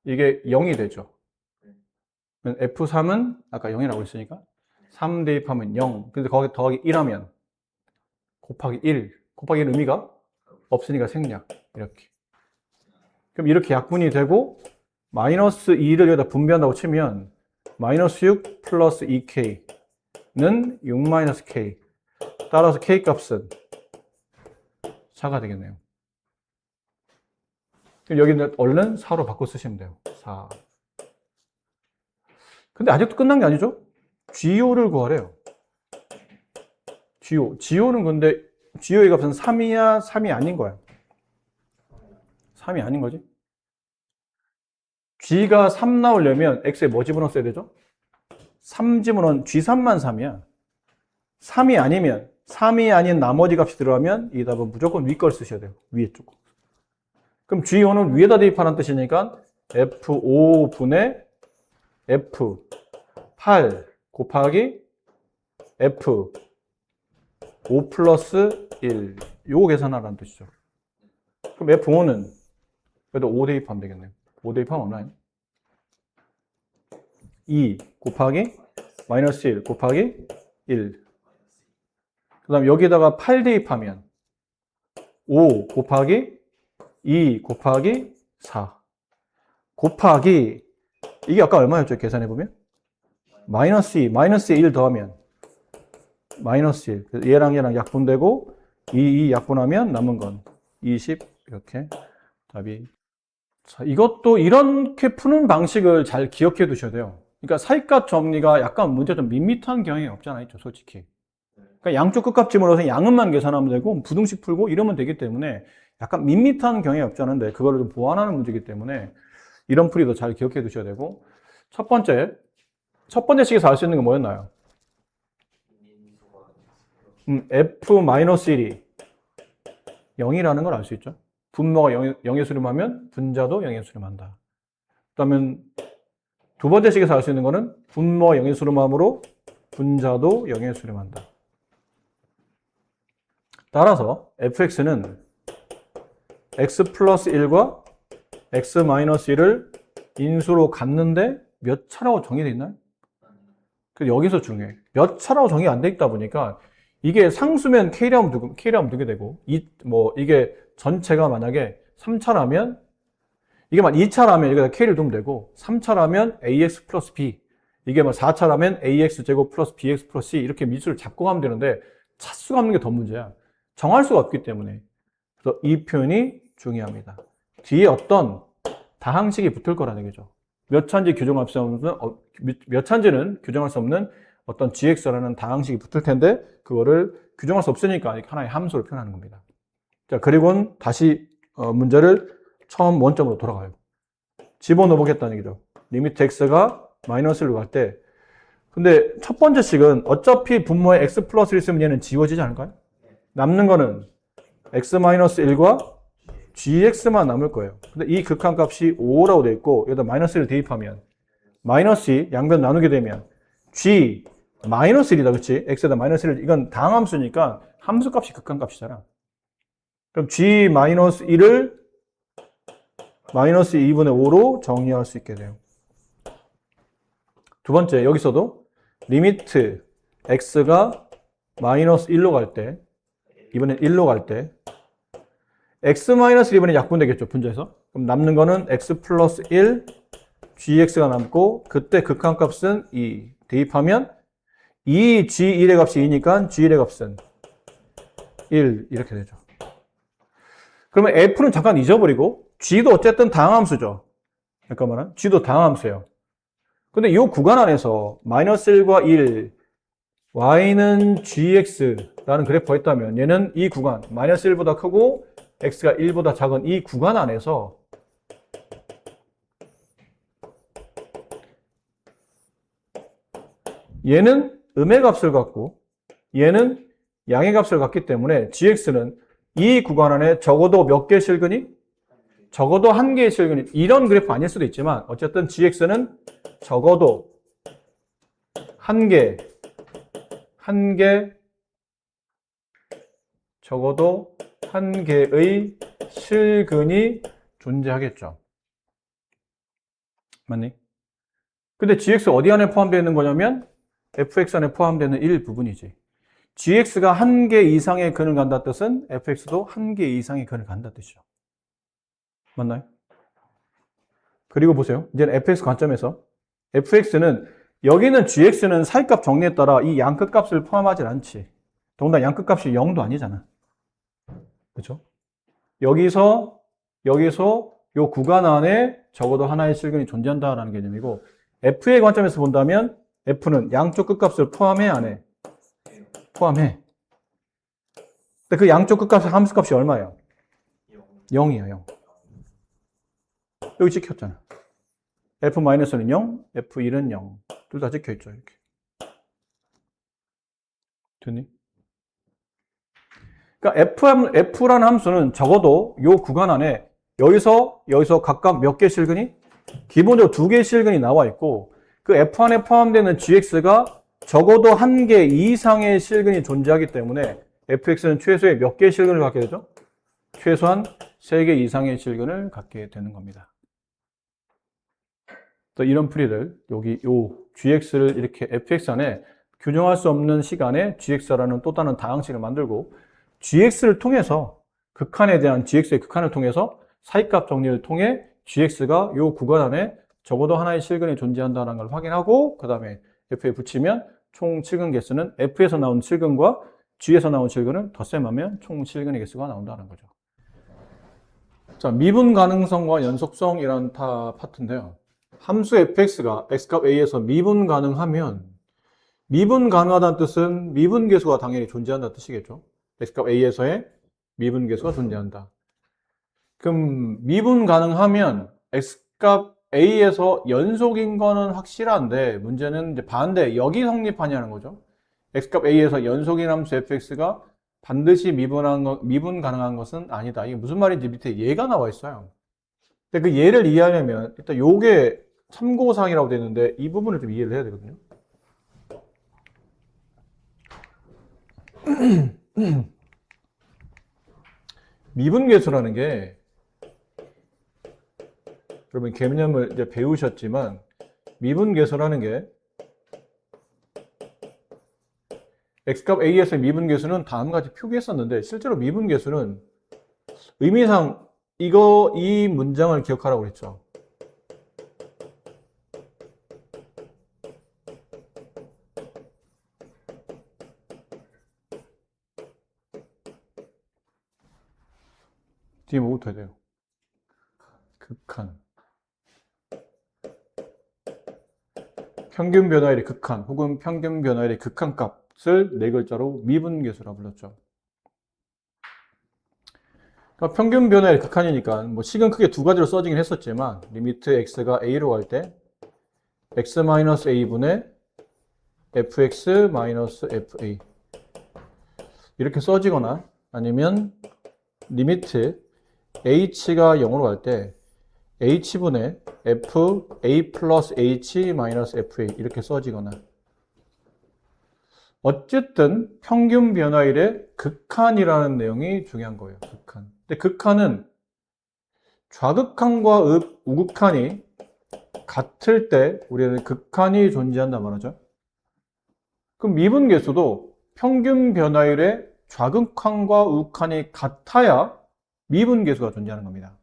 A: 이게 0이 되죠. F3은 아까 0이라고 했으니까 3 대입하면 0 근데 거기 더하기 1하면 곱하기 1 곱하기 1 의미가 없으니까 생략 이렇게 그럼 이렇게 약분이 되고 마이너스 2를 여기다 분배한다고 치면 마이너스 6 플러스 2k는 6 마이너스 k 따라서 k 값은 4가 되겠네요. 여기는 얼른 4로 바꿔 쓰시면 돼요. 4. 근데 아직도 끝난 게 아니죠? GO를 구하래요. GO는 근데 GO의 값은 3이야? 3이 아닌 거야? 3이 아닌 거지? G가 3 나오려면 X에 뭐 집어넣었어야 되죠? 3 집어넣은 G3만 3이야. 3이 아니면 3이 아닌 나머지 값이 들어가면 이 답은 무조건 위 걸 쓰셔야 돼요. 위에 쪽. 그럼 GO는 위에다 대입하는 뜻이니까 F5분의 F8 곱하기 F5 플러스 1 요거 계산하라는 뜻이죠. 그럼 F5는 그래도 5 대입하면 되겠네요. 5 대입하면 얼마예요? 2 곱하기 마이너스 1 곱하기 1 그 다음 여기다가 8 대입하면 5 곱하기 2 곱하기 4 곱하기 이게 아까 얼마였죠? 계산해보면 마이너스 2 마이너스에 1 더하면 마이너스 1 얘랑 약분되고 2 약분하면 남은 건 20 이렇게 답이 자, 이것도 이렇게 푸는 방식을 잘 기억해 두셔야 돼요. 그러니까 사이값 정리가 약간 문제 좀 밋밋한 경향이 없잖아요, 솔직히. 그러니까 양쪽 끝값 집어넣어서 양은만 계산하면 되고 부등식 풀고 이러면 되기 때문에 약간 밋밋한 경향이 없지 않은데 그거를 좀 보완하는 문제이기 때문에 이런 풀이도 잘 기억해 두셔야 되고 첫 번째 식에서 알 수 있는 게 뭐였나요? F-1이 0이라는 걸 알 수 있죠. 분모가 0에 수렴하면 분자도 0에 수렴한다. 그러면 두 번째 식에서 알 수 있는 거는 분모가 0에 수렴하므로 분자도 0에 수렴한다. 따라서 fx는 x 플러스 1과 x 마이너스 1을 인수로 갖는데 몇 차라고 정의되어 있나요? 여기서 중요해. 몇 차라고 정의 안 돼 있다 보니까 이게 상수면 K라면 두게 되고 이게 전체가 만약에 3차라면 이게 만 2차라면 여기다 K를 두면 되고 3차라면 AX 플러스 B 이게 4차라면 AX 제곱 플러스 BX 플러스 C 이렇게 미수를 잡고 가면 되는데 차수가 없는 게 더 문제야. 정할 수가 없기 때문에. 그래서 이 표현이 중요합니다. 뒤에 어떤 다항식이 붙을 거라는 얘기죠. 몇 차인지는 규정할 수 없는 어떤 gx라는 다항식이 붙을 텐데 그거를 규정할 수 없으니까 하나의 함수로 표현하는 겁니다. 자, 그리고는 다시 문제를 처음 원점으로 돌아가요. 집어넣어 보겠다는 얘기죠. 리미트 x가 마이너스로 갈 때 근데 첫 번째 식은 어차피 분모에 x 플러스를 있으면 얘는 지워지지 않을까요? 남는 거는 x-1과 gx만 남을 거예요. 근데 이 극한값이 5라고 되어 있고 여기다 마이너스를 대입하면 마이너스 양변 나누게 되면 g 마이너스 1이다. 그치? x에다 마이너스 1 이건 다항함수니까 함수값이 극한값이잖아. 그럼 g 마이너스 1을 마이너스 2분의 5로 정리할 수 있게 돼요. 두 번째 여기서도 리미트 x가 마이너스 1로 갈 때 이번엔 1로 갈 때 x-1이 약분되겠죠, 분자에서. 그럼 남는 거는 x 플러스 1, gx가 남고 그때 극한값은 2. 대입하면 2, g1의 값이 2니까 g1의 값은 1 이렇게 되죠. 그러면 f는 잠깐 잊어버리고 g도 어쨌든 다항함수죠. 잠깐만, g도 다항함수예요. 근데 이 구간 안에서 마이너스 1과 1, y는 gx라는 그래프가 있다면 얘는 이 구간, 마이너스 1보다 크고 x가 1보다 작은 이 구간 안에서 얘는 음의 값을 갖고 얘는 양의 값을 갖기 때문에 gx는 이 구간 안에 적어도 몇 개의 실근이? 적어도 한 개의 실근이. 이런 그래프 아닐 수도 있지만 어쨌든 gx는 적어도 한 개, 적어도 한 개의 실근이 존재하겠죠. 맞니? 근데 gx 어디 안에 포함되어 있는 거냐면 fx 안에 포함되는 일부분이지. gx가 한 개 이상의 근을 간다 뜻은 fx도 한 개 이상의 근을 간다 뜻이죠. 맞나요? 그리고 보세요. 이제는 fx 관점에서 fx는 여기는 gx는 사이값 정리에 따라 이 양끝값을 포함하지 않지. 더군다나 양끝값이 0도 아니잖아. 그렇죠? 여기서 이 구간 안에 적어도 하나의 실근이 존재한다라는 개념이고 f의 관점에서 본다면 f는 양쪽 끝값을 포함해 안 해? 포함해. 근데 그 양쪽 끝값의 함수값이 얼마예요? 0이에요. 0. 여기 찍혔잖아. f-는 0, f1은 0. 둘 다 찍혀있죠. 이렇게. 됐니? 그러니까 f라는 함수는 적어도 이 구간 안에 여기서 각각 몇 개의 실근이? 기본적으로 2개의 실근이 나와 있고 그 f 안에 포함되는 gx가 적어도 한 개 이상의 실근이 존재하기 때문에 fx는 최소의 몇 개의 실근을 갖게 되죠? 최소한 3개 이상의 실근을 갖게 되는 겁니다. 또 이런 풀이를 여기 요 gx를 이렇게 fx 안에 규정할 수 없는 시간에 gx라는 또 다른 다항식을 만들고 gx를 통해서 극한에 대한 gx의 극한을 통해서 사이값 정리를 통해 gx가 이 구간 안에 적어도 하나의 실근이 존재한다는 걸 확인하고 그 다음에 f에 붙이면 총 실근 개수는 f에서 나온 실근과 g에서 나온 실근을 덧셈하면 총 실근의 개수가 나온다는 거죠. 자, 미분 가능성과 연속성이라는 파트인데요. 함수 fx가 x값 a에서 미분 가능하면 미분 가능하다는 뜻은 미분계수가 당연히 존재한다는 뜻이겠죠. x값 a에서의 미분계수가 존재한다. 그럼 미분 가능하면 x값 a에서 연속인 거는 확실한데 문제는 이제 반대 여기 성립하냐는 거죠. x값 a에서 연속인 함수 fx가 반드시 미분 가능한 것은 아니다. 이게 무슨 말인지 밑에 예가 나와 있어요. 근데 그 예를 이해하려면 일단 요게 참고사항이라고 되어 있는데 이 부분을 좀 이해를 해야 되거든요. 미분계수라는 게 여러분 개념을 이제 배우셨지만 미분계수라는 게 x값 a에서의 미분계수는 다음과 같이 표기했었는데 실제로 미분계수는 의미상 이 문장을 기억하라고 그랬죠. 뒤에 뭐부터 해야 돼요? 극한. 평균 변화율의 극한 혹은 평균 변화율의 극한값을 네 글자로 미분계수라고 불렀죠. 그러니까 평균 변화율의 극한이니까 뭐 식은 크게 두 가지로 써지긴 했었지만 리미트 x가 a로 갈 때 x-a분의 fx-fa 이렇게 써지거나 아니면 리미트 h가 0으로 갈 때 h분의 fa 플러스 h 마이너스 fa 이렇게 써지거나 어쨌든 평균 변화율의 극한이라는 내용이 중요한 거예요. 극한. 근데 극한은 좌극한과 우극한이 같을 때 우리는 극한이 존재한단 말이죠. 그럼 미분계수도 평균 변화율의 좌극한과 우극한이 같아야 미분계수가 존재하는 겁니다.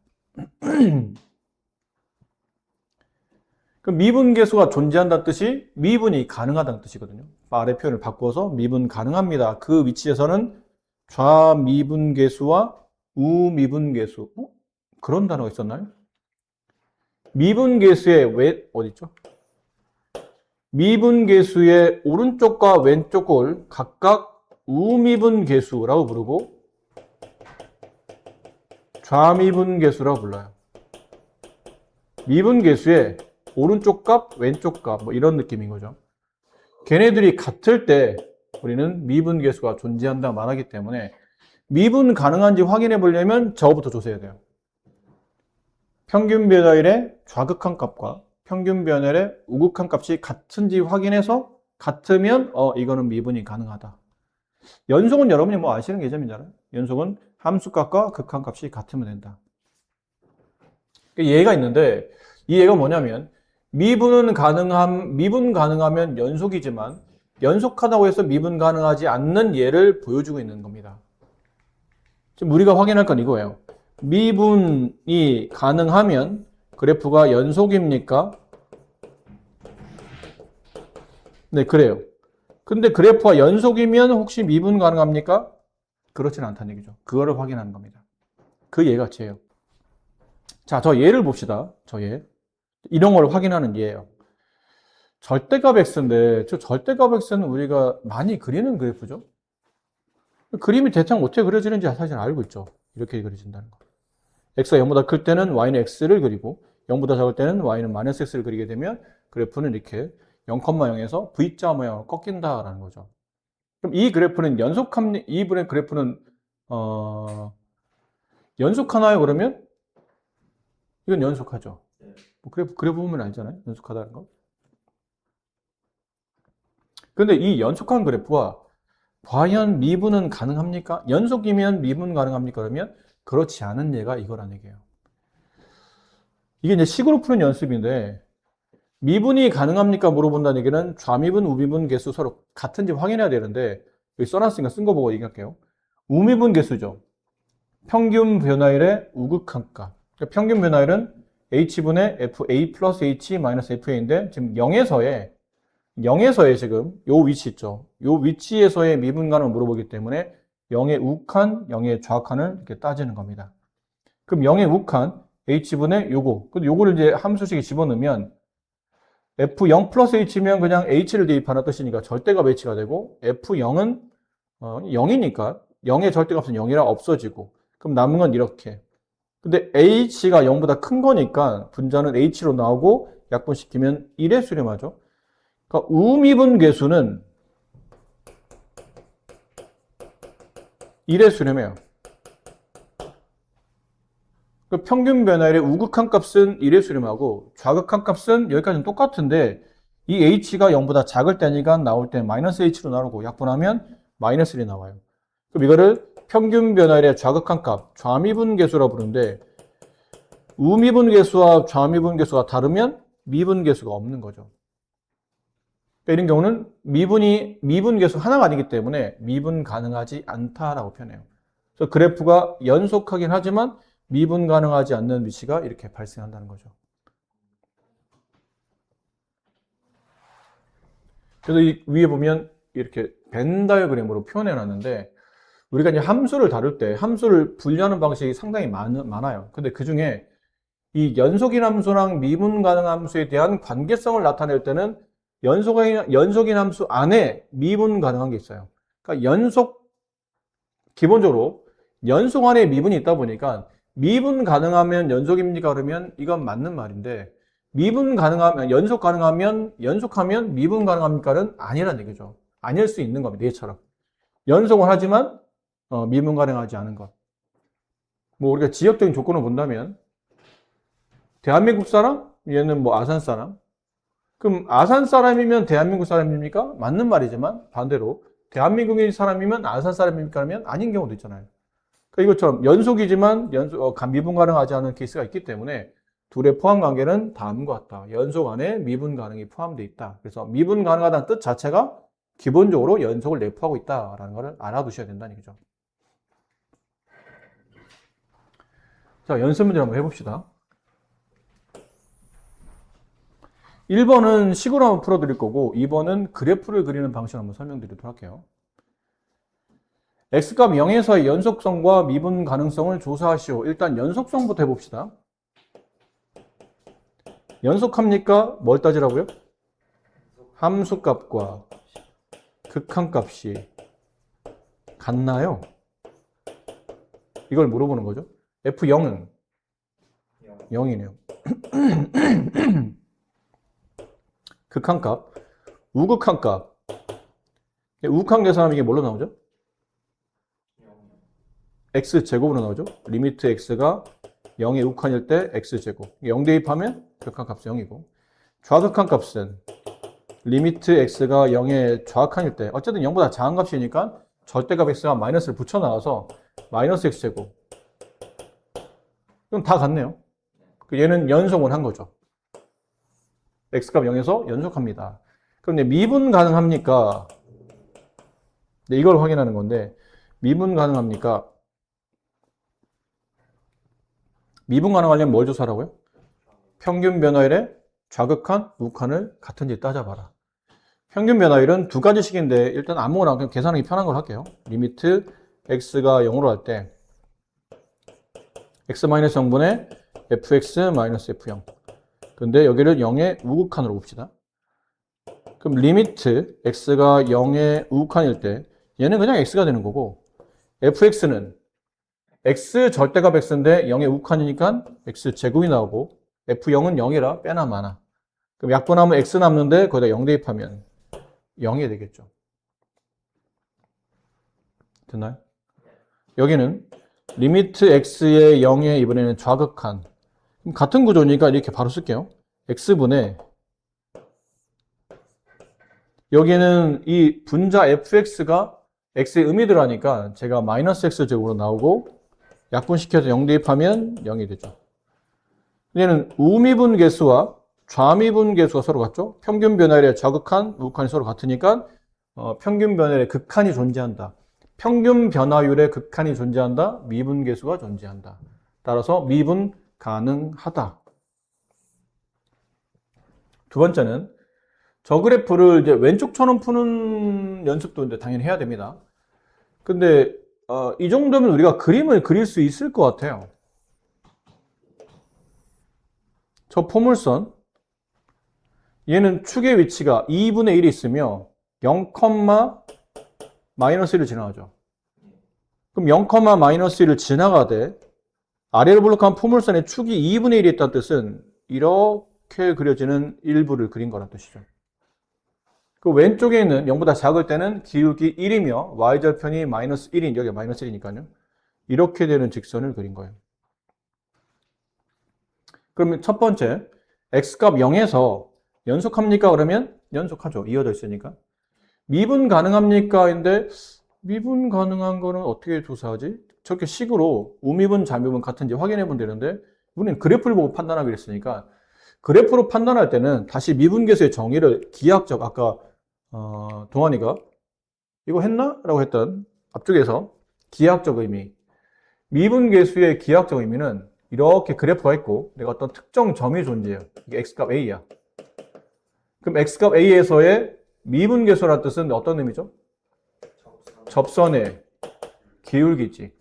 A: 그럼 미분계수가 존재한다는 뜻이 미분이 가능하다는 뜻이거든요. 아래 표현을 바꿔서 미분 가능합니다. 그 위치에서는 좌미분계수와 우미분계수 그런 단어가 있었나요? 미분계수의 어디죠? 미분계수의 오른쪽과 왼쪽을 각각 우미분계수라고 부르고 좌미분계수라고 불러요. 미분계수의 오른쪽 값, 왼쪽 값, 뭐 이런 느낌인 거죠. 걔네들이 같을 때 우리는 미분계수가 존재한다 말하기 때문에 미분 가능한지 확인해 보려면 저거부터 조사해야 돼요. 평균 변화율의 좌극한 값과 평균 변화율의 우극한 값이 같은지 확인해서 같으면 이거는 미분이 가능하다. 연속은 여러분이 뭐 아시는 개념이잖아요. 연속은 함수값과 극한값이 같으면 된다. 얘가 있는데 이 얘가 뭐냐면 미분 가능하면 연속이지만 연속하다고 해서 미분 가능하지 않는 예를 보여주고 있는 겁니다. 지금 우리가 확인할 건 이거예요. 미분이 가능하면 그래프가 연속입니까? 네, 그래요. 근데 그래프가 연속이면 혹시 미분 가능합니까? 그렇지는 않다는 얘기죠. 그거를 확인하는 겁니다. 그 예 같이예요. 자, 저 예를 봅시다. 저 예. 이런 걸 확인하는 예예요. 절대값 x인데 저 절대값 x는 우리가 많이 그리는 그래프죠. 그림이 대충 어떻게 그려지는지 사실 알고 있죠. 이렇게 그려진다는 거. x가 0보다 클 때는 y는 x를 그리고 0보다 작을 때는 y는 마이너스 x를 그리게 되면 그래프는 이렇게 0,0에서 V자 모양으로 꺾인다라는 거죠. 그럼 이 그래프는 이 그래프는 연속하나요? 그러면 이건 연속하죠. 뭐 그래프 보면 알잖아요. 연속하다는 거. 근데 이 연속한 그래프와 과연 미분은 가능합니까? 연속이면 미분 가능합니까? 그러면 그렇지 않은 예가 이거란 얘기예요. 이게 이제 식으로 푸는 연습인데 미분이 가능합니까? 물어본다는 얘기는 좌미분, 우미분 개수 서로 같은지 확인해야 되는데 여기 써놨으니까 쓴 거 보고 얘기할게요. 우미분 개수죠. 평균 변화율의 우극한 값. 그러니까 평균 변화율은 h분의 fa 플러스 h 마이너스 fa인데 지금 0에서의 지금 요 위치 있죠. 요 위치에서의 미분간을 물어보기 때문에 0의 우칸, 0의 좌칸을 이렇게 따지는 겁니다. 그럼 0의 우칸 h분의 요거. 근데 요거를 이제 함수식에 집어넣으면 F0 플러스 H면 그냥 H를 대입하는 뜻이니까 절대값 H가 되고, F0은 0이니까 0의 절대값은 0이라 없어지고, 그럼 남은 건 이렇게. 근데 H가 0보다 큰 거니까 분자는 H로 나오고 약분시키면 1의 수렴하죠. 그러니까 우미분계수는 1의 수렴해요. 그 평균 변화율의 우극한 값은 1의 수렴하고 좌극한 값은 여기까지는 똑같은데 이 h가 0보다 작을 때니까 나올 때 마이너스 h로 나오고 약분하면 마이너스 1이 나와요. 그럼 이거를 평균 변화율의 좌극한 값, 좌미분계수라고 부르는데 우미분계수와 좌미분계수가 다르면 미분계수가 없는 거죠. 그러니까 이런 경우는 미분계수 하나가 아니기 때문에 미분 가능하지 않다라고 표현해요. 그래서 그래프가 연속하긴 하지만 미분 가능하지 않는 위치가 이렇게 발생한다는 거죠. 그래서 이 위에 보면 이렇게 벤 다이어그램으로 표현해 놨는데 우리가 이제 함수를 다룰 때 함수를 분류하는 방식이 상당히 많아요. 근데 그 중에 이 연속인 함수랑 미분 가능 함수에 대한 관계성을 나타낼 때는 연속인 함수 안에 미분 가능한 게 있어요. 그러니까 기본적으로 연속 안에 미분이 있다 보니까 미분 가능하면 연속입니까? 그러면 이건 맞는 말인데 미분 가능하면 연속하면 미분 가능합니까는 아니란 얘기죠. 아닐 수 있는 겁니다. 얘처럼 연속은 하지만 미분 가능하지 않은 것. 뭐 우리가 지역적인 조건을 본다면 대한민국 사람? 얘는 뭐 아산 사람? 그럼 아산 사람이면 대한민국 사람입니까? 맞는 말이지만 반대로 대한민국인 사람이면 아산 사람입니까? 하면 아닌 경우도 있잖아요. 그러니까 이것처럼 연속이지만 미분 가능하지 않은 케이스가 있기 때문에 둘의 포함 관계는 다음과 같다. 연속 안에 미분 가능이 포함되어 있다. 그래서 미분 가능하다는 뜻 자체가 기본적으로 연속을 내포하고 있다라는 것을 알아두셔야 된다는 얘기죠. 자, 연습 문제 한번 해봅시다. 1번은 식으로 한번 풀어드릴 거고 2번은 그래프를 그리는 방식을 한번 설명드리도록 할게요. x값 0에서의 연속성과 미분 가능성을 조사하시오. 일단 연속성부터 해봅시다. 연속합니까? 뭘 따지라고요? 함수값과 극한값이 같나요? 이걸 물어보는 거죠. F0은 0이네요. 극한값, 우극한값. 우극한 계산하면 이게 뭘로 나오죠? x제곱으로 나오죠. 리미트 x가 0의 우극한일 때 x제곱. 0 대입하면 극한값은 0이고 좌극한 값은 리미트 x가 0의 좌극한일 때 어쨌든 0보다 작은 값이니까 절대값 x가 마이너스를 붙여나와서 마이너스 x제곱. 그럼 다 같네요. 얘는 연속을 한 거죠. x값 0에서 연속합니다. 그럼 이제 미분 가능합니까? 이걸 확인하는 건데 미분 가능합니까? 미분 가능하려면 뭘 조사하라고요? 평균 변화율의 좌극한, 우극한을 같은지 따져봐라. 평균 변화율은 두 가지식인데 일단 아무거나 그냥 계산하기 편한 걸 할게요. 리미트 x가 0으로 할 때 x-0분의 fx-f0. 근데 여기를 0의 우극한으로 봅시다. 그럼 리미트 x가 0의 우극한일 때 얘는 그냥 x가 되는 거고 fx는 x 절대값 x인데 0의 우극한이니까 x제곱이 나오고 f0은 0이라 빼나 마나. 그럼 약분하면 x 남는데 거기다 0 대입하면 0이 되겠죠. 됐나요? 여기는 리미트 x의 0의 이번에는 좌극한. 그럼 같은 구조니까 이렇게 바로 쓸게요. x분의 여기는 이 분자 fx가 x에 음이 들어가니까 제가 마이너스 x제곱으로 나오고 약분시켜서 0 대입하면 0이 되죠. 얘는 우미분계수와 좌미분계수가 서로 같죠? 평균 변화율의 좌극한, 우극한이 서로 같으니까 평균 변화율의 극한이 존재한다. 평균 변화율의 극한이 존재한다. 미분계수가 존재한다. 따라서 미분 가능하다. 두 번째는 저 그래프를 이제 왼쪽처럼 푸는 연습도 이제 당연히 해야 됩니다. 근데 이 정도면 우리가 그림을 그릴 수 있을 것 같아요. 저 포물선 얘는 축의 위치가 2분의 1이 있으며 0, 마이너스 1을 지나가죠. 그럼 0, 마이너스 1을 지나가되 아래로 블록한 포물선의 축이 2분의 1이 있다는 뜻은 이렇게 그려지는 일부를 그린 거란 뜻이죠. 그 왼쪽에 있는 0보다 작을 때는 기울기 1이며 y절편이 마이너스 1인, 여기가 마이너스 1이니까요. 이렇게 되는 직선을 그린 거예요. 그러면 첫 번째, x값 0에서 연속합니까? 그러면 연속하죠. 이어져 있으니까. 미분 가능합니까? 인데 미분 가능한 거는 어떻게 조사하지? 저렇게 식으로 우미분, 좌미분 같은지 확인해 보면 되는데 우리는 그래프를 보고 판단하기로 했으니까 그래프로 판단할 때는 다시 미분계수의 정의를 기하학적, 아까 동환이가 이거 했나? 라고 했던 앞쪽에서 기하학적 의미, 미분계수의 기하학적 의미는 이렇게 그래프가 있고 내가 어떤 특정 점이 존재해요. 이게 x값 a야. 그럼 x값 a에서의 미분계수라는 뜻은 어떤 의미죠? 접선의 기울기지.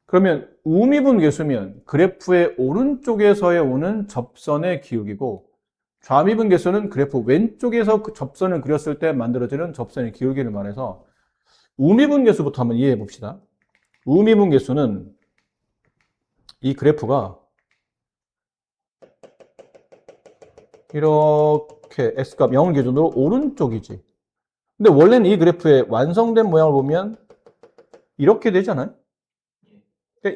A: 그러면 우미분계수면 그래프의 오른쪽에서의 오는 접선의 기울기고 좌미분계수는 그래프 왼쪽에서 그 접선을 그렸을 때 만들어지는 접선의 기울기를 말해서 우미분계수부터 한번 이해해 봅시다. 우미분계수는 이 그래프가 이렇게 x값 0을 기준으로 오른쪽이지. 근데 원래는 이 그래프의 완성된 모양을 보면 이렇게 되잖아요.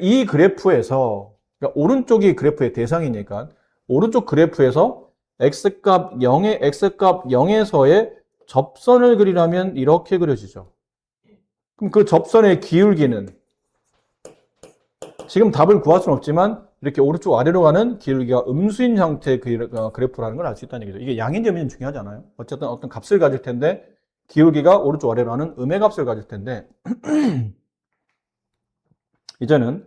A: 이 그래프에서, 그러니까 오른쪽이 그래프의 대상이니까 오른쪽 그래프에서 x값 0에서의 접선을 그리려면 이렇게 그려지죠. 그럼 그 접선의 기울기는 지금 답을 구할 수는 없지만 이렇게 오른쪽 아래로 가는 기울기가 음수인 형태의 그래프라는 걸 알 수 있다는 얘기죠. 이게 양인지 음인지 중요하지 않아요? 어쨌든 어떤 값을 가질 텐데 기울기가 오른쪽 아래로 하는 음의 값을 가질 텐데 이제는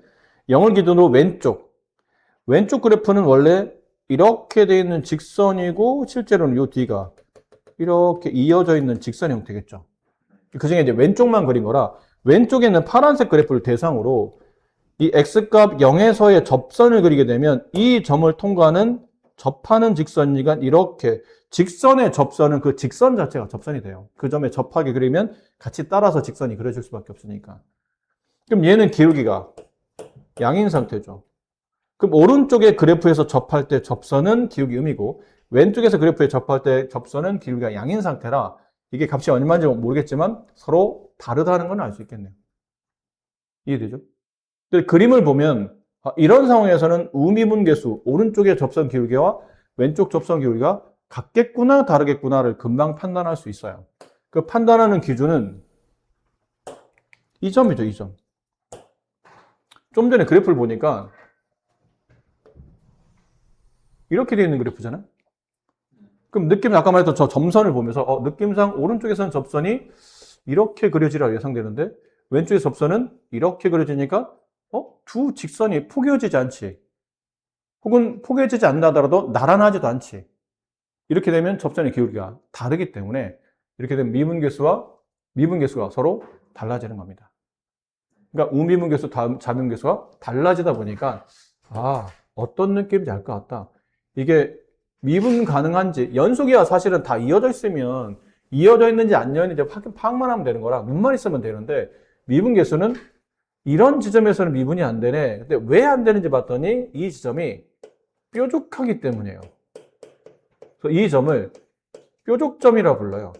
A: 0을 기준으로 왼쪽 그래프는 원래 이렇게 되어 있는 직선이고 실제로는 이 뒤가 이렇게 이어져 있는 직선 형태겠죠. 그중에 이제 왼쪽만 그린 거라 왼쪽에는 파란색 그래프를 대상으로 이 x값 0에서의 접선을 그리게 되면 이 점을 통과하는 접하는 직선이가 이렇게 직선의 접선은 그 직선 자체가 접선이 돼요. 그 점에 접하게 그리면 같이 따라서 직선이 그려질 수밖에 없으니까. 그럼 얘는 기울기가 양인 상태죠. 그럼 오른쪽의 그래프에서 접할 때 접선은 기울기 음이고 왼쪽에서 그래프에 접할 때 접선은 기울기가 양인 상태라 이게 값이 얼마인지 모르겠지만 서로 다르다는 건 알 수 있겠네요. 이해되죠? 근데 그림을 보면 이런 상황에서는 우미분계수 오른쪽의 접선 기울기와 왼쪽 접선 기울기가 같겠구나 다르겠구나를 금방 판단할 수 있어요. 그 판단하는 기준은 이 점이죠. 이 점. 좀 전에 그래프를 보니까 이렇게 되어 있는 그래프잖아요. 그럼 느낌 아까 말했던 저 점선을 보면서 느낌상 오른쪽에서는 접선이 이렇게 그려지라 예상되는데 왼쪽의 접선은 이렇게 그려지니까 두 직선이 포개어지지 않지. 혹은 포개어지지 않는다 하더라도 나란하지도 않지. 이렇게 되면 접선의 기울기가 다르기 때문에 이렇게 되면 미분계수가 서로 달라지는 겁니다. 그러니까 우미분계수, 좌미분계수가 달라지다 보니까 어떤 느낌인지 알 것 같다. 이게 미분 가능한지 연속이야 사실은 다 이어져 있으면 이어져 있는지 안 이어져 있는지 파악만 하면 되는 거라 눈만 있으면 되는데 미분계수는 이런 지점에서는 미분이 안 되네. 근데 왜 안 되는지 봤더니 이 지점이 뾰족하기 때문이에요. 그래서 이 점을 뾰족점이라고 불러요.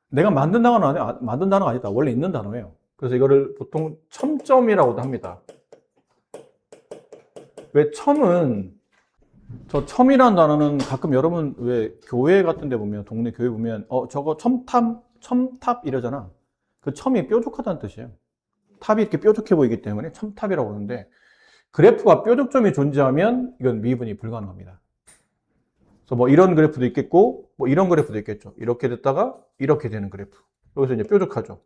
A: 내가 만든 단어가 아니다. 원래 있는 단어예요. 그래서 이거를 보통 첨점이라고도 합니다. 왜 첨은 저 첨이라는 단어는 가끔 여러분 왜 교회 같은 데 보면 동네 교회 보면 저거 첨탑 이러잖아. 그 첨이 뾰족하다는 뜻이에요. 탑이 이렇게 뾰족해 보이기 때문에 첨탑이라고 그러는데 그래프가 뾰족점이 존재하면 이건 미분이 불가능합니다. 그래서 뭐 이런 그래프도 있겠고 뭐 이런 그래프도 있겠죠. 이렇게 됐다가 이렇게 되는 그래프. 여기서 이제 뾰족하죠.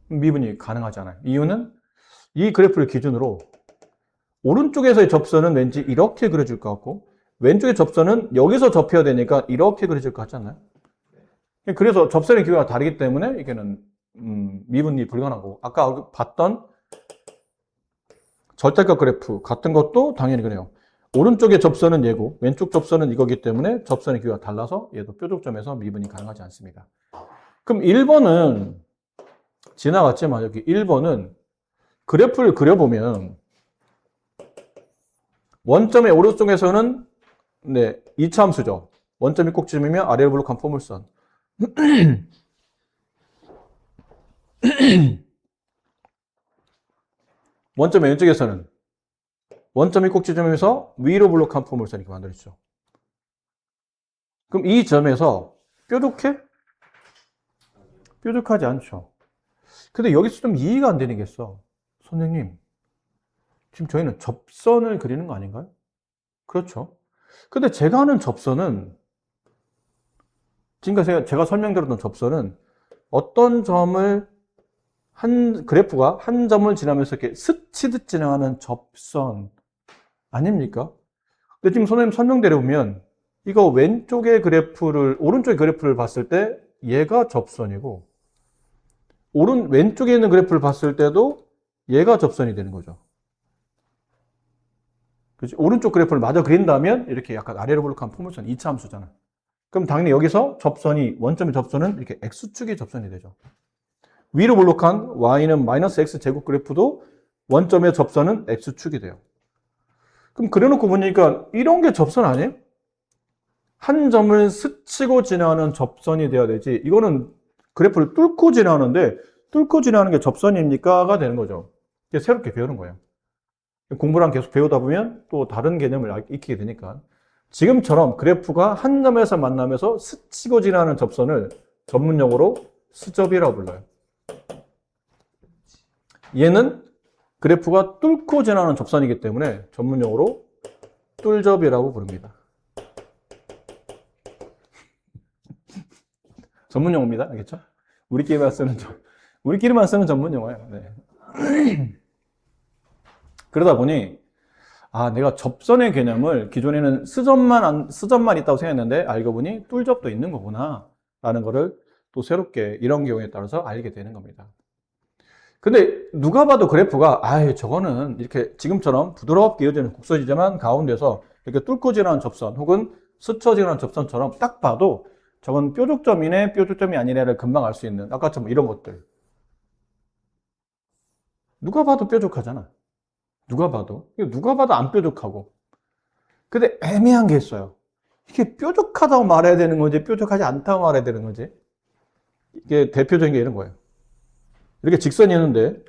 A: 미분이 가능하잖아요. 이유는 이 그래프를 기준으로 오른쪽에서의 접선은 왠지 이렇게 그려질 것 같고 왼쪽의 접선은 여기서 접해야 되니까 이렇게 그려질 것 같지 않나요? 그래서 접선의 기울기가 다르기 때문에 이게는 미분이 불가능하고 아까 봤던 절대값 그래프 같은 것도 당연히 그래요. 오른쪽의 접선은 얘고 왼쪽 접선은 이거기 때문에 접선의 길이가 달라서 얘도 뾰족점에서 미분이 가능하지 않습니다. 그럼 1번은 지나갔지만 여기 1번은 그래프를 그려보면 원점의 오른쪽에서는 네, 2차 함수죠. 원점이 꼭지점이면 아래로 블록한 포물선. 원점의 왼쪽에서는 원점이 꼭지점에서 위로 블록한 포물선 이렇게 만들어지죠. 그럼 이 점에서 뾰족해? 뾰족하지 않죠. 근데 여기서 좀 이해가 안 되는 게 있어. 선생님, 지금 저희는 접선을 그리는 거 아닌가요? 그렇죠. 근데 제가 하는 접선은, 지금까지 제가 설명드렸던 접선은 어떤 점을 그래프가 한 점을 지나면서 이렇게 스치듯 지나가는 접선 아닙니까? 근데 지금 선생님 설명대로 보면 이거 왼쪽의 그래프를, 오른쪽의 그래프를 봤을 때 얘가 접선이고 왼쪽에 있는 그래프를 봤을 때도 얘가 접선이 되는 거죠. 그치? 오른쪽 그래프를 마저 그린다면 이렇게 약간 아래로 블록한 포물선 2차 함수잖아. 그럼 당연히 여기서 접선이, 원점의 접선은 이렇게 x축이 접선이 되죠. 위로 블록한 y는 마이너스 x제곱 그래프도 원점의 접선은 x축이 돼요. 그럼 그려놓고 보니까 이런 게 접선 아니에요? 한 점을 스치고 지나가는 접선이 돼야 되지. 이거는 그래프를 뚫고 지나가는데 뚫고 지나가는 게 접선입니까?가 되는 거죠. 이게 새롭게 배우는 거예요. 공부랑 계속 배우다 보면 또 다른 개념을 익히게 되니까. 지금처럼 그래프가 한 점에서 만나면서 스치고 지나가는 접선을 전문용어로 스접이라고 불러요. 얘는 그래프가 뚫고 지나가는 접선이기 때문에 전문용어로 뚫접이라고 부릅니다. 전문용어입니다. 알겠죠? 우리끼리만 쓰는 전문용어예요. 네. 그러다 보니 내가 접선의 개념을 기존에는 스접만 있다고 생각했는데 알고 보니 뚫접도 있는 거구나 라는 거를 또 새롭게 이런 경우에 따라서 알게 되는 겁니다. 근데 누가 봐도 그래프가 저거는 이렇게 지금처럼 부드럽게 이어지는 곡선이지만 가운데서 이렇게 뚫고 지나는 접선 혹은 스쳐 지나는 접선처럼 딱 봐도 저건 뾰족점이네 뾰족점이 아니네를 금방 알 수 있는 아까처럼 이런 것들. 누가 봐도 뾰족하잖아. 누가 봐도 안 뾰족하고. 근데 애매한 게 있어요. 이게 뾰족하다고 말해야 되는 건지 뾰족하지 않다고 말해야 되는 건지. 이게 대표적인 게 이런 거예요. 이렇게 직선이 있는데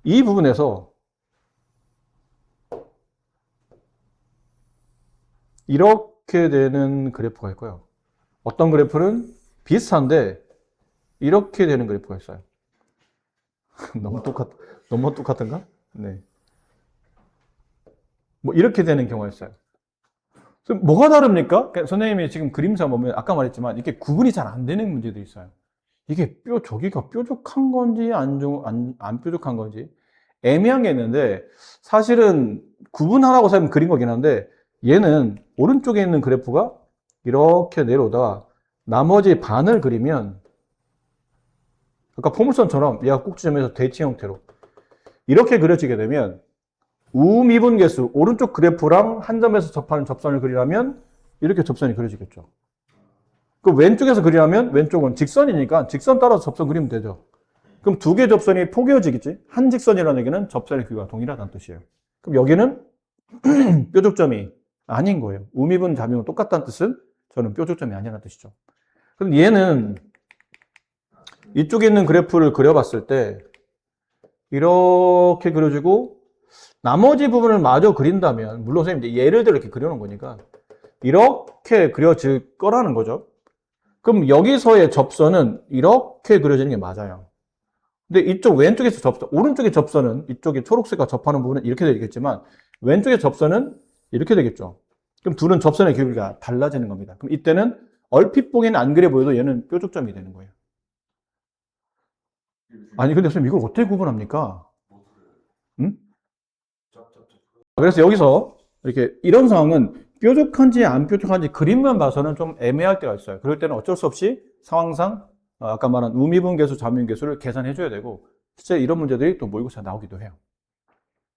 A: 이 부분에서 이렇게 되는 그래프가 있고요. 어떤 그래프는 비슷한데 이렇게 되는 그래프가 있어요. 너무 똑같은가? 네. 뭐 이렇게 되는 경우가 있어요. 뭐가 다릅니까? 선생님이 지금 그림상 보면 아까 말했지만 이렇게 구분이 잘 안 되는 문제도 있어요. 이게 저기가 뾰족한 건지 안 뾰족한 건지 애매한 게 있는데 사실은 구분하라고 생각하면 그린 거긴 한데 얘는 오른쪽에 있는 그래프가 이렇게 내려오다가 나머지 반을 그리면 아까 포물선처럼 얘가 꼭지점에서 대칭 형태로 이렇게 그려지게 되면 우미분계수 오른쪽 그래프랑 한 점에서 접하는 접선을 그리려면 이렇게 접선이 그려지겠죠. 그 왼쪽에서 그리려면 왼쪽은 직선이니까 직선 따라서 접선 그리면 되죠. 그럼 두 개의 접선이 포개어지겠지? 한 직선이라는 얘기는 접선의 길이가 동일하다는 뜻이에요. 그럼 여기는 뾰족점이 아닌 거예요. 우미분 잡이면 똑같다는 뜻은 저는 뾰족점이 아니라는 뜻이죠. 그럼 얘는 이쪽에 있는 그래프를 그려봤을 때 이렇게 그려지고 나머지 부분을 마저 그린다면 물론 선생님 이제 예를 들어 이렇게 그려놓은 거니까 이렇게 그려질 거라는 거죠. 그럼 여기서의 접선은 이렇게 그려지는 게 맞아요. 근데 이쪽 왼쪽에서 접선, 오른쪽의 접선은 이쪽에 초록색과 접하는 부분은 이렇게 되겠지만 왼쪽의 접선은 이렇게 되겠죠. 그럼 둘은 접선의 길이가 달라지는 겁니다. 그럼 이때는 얼핏 보기에는 안 그래 보여도 얘는 뾰족점이 되는 거예요. 아니 근데 선생님 이걸 어떻게 구분합니까? 응? 그래서 여기서 이렇게 이런 상황은 뾰족한지 안 뾰족한지 그림만 봐서는 좀 애매할 때가 있어요. 그럴 때는 어쩔 수 없이 상황상 아까 말한 우미분계수, 좌미분계수를 계산해 줘야 되고 실제 이런 문제들이 또 모의고사에 나오기도 해요.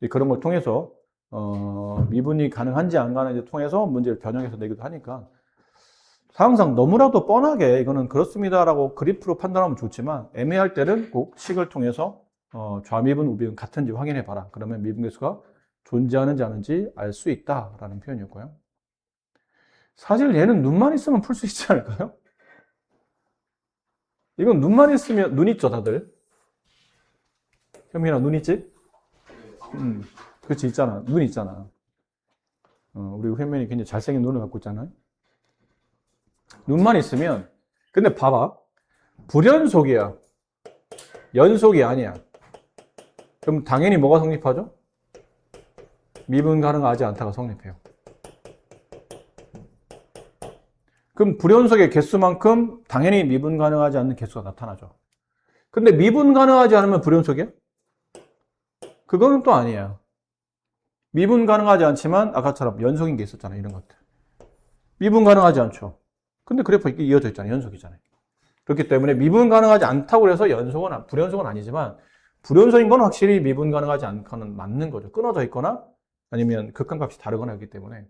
A: 그런 걸 통해서 미분이 가능한지 안 가능한지 통해서 문제를 변형해서 내기도 하니까 사항상 너무나도 뻔하게 이거는 그렇습니다라고 그래프로 판단하면 좋지만 애매할 때는 꼭 식을 통해서 좌미분, 우미분 같은지 확인해 봐라. 그러면 미분계수가 존재하는지 아닌지 알 수 있다라는 표현이었고요. 사실 얘는 눈만 있으면 풀 수 있지 않을까요? 이건 눈만 있으면 눈 있죠, 다들? 현민아, 눈 있지? 그렇지, 있잖아. 눈 있잖아. 우리 현민이 굉장히 잘생긴 눈을 갖고 있잖아요. 눈만 있으면, 근데 봐봐. 불연속이야. 연속이 아니야. 그럼 당연히 뭐가 성립하죠? 미분 가능하지 않다가 성립해요. 그럼 불연속의 개수만큼 당연히 미분 가능하지 않는 개수가 나타나죠. 근데 미분 가능하지 않으면 불연속이야? 그거는 또 아니에요. 미분 가능하지 않지만 아까처럼 연속인 게 있었잖아요. 이런 것들. 미분 가능하지 않죠. 근데 그래프 이렇게 이어져 있잖아요. 연속이잖아요. 그렇기 때문에 미분 가능하지 않다고 해서 불연속은 아니지만 불연속인 건 확실히 미분 가능하지 않거는 맞는 거죠. 끊어져 있거나 아니면 극한값이 다르거나 하기 때문에.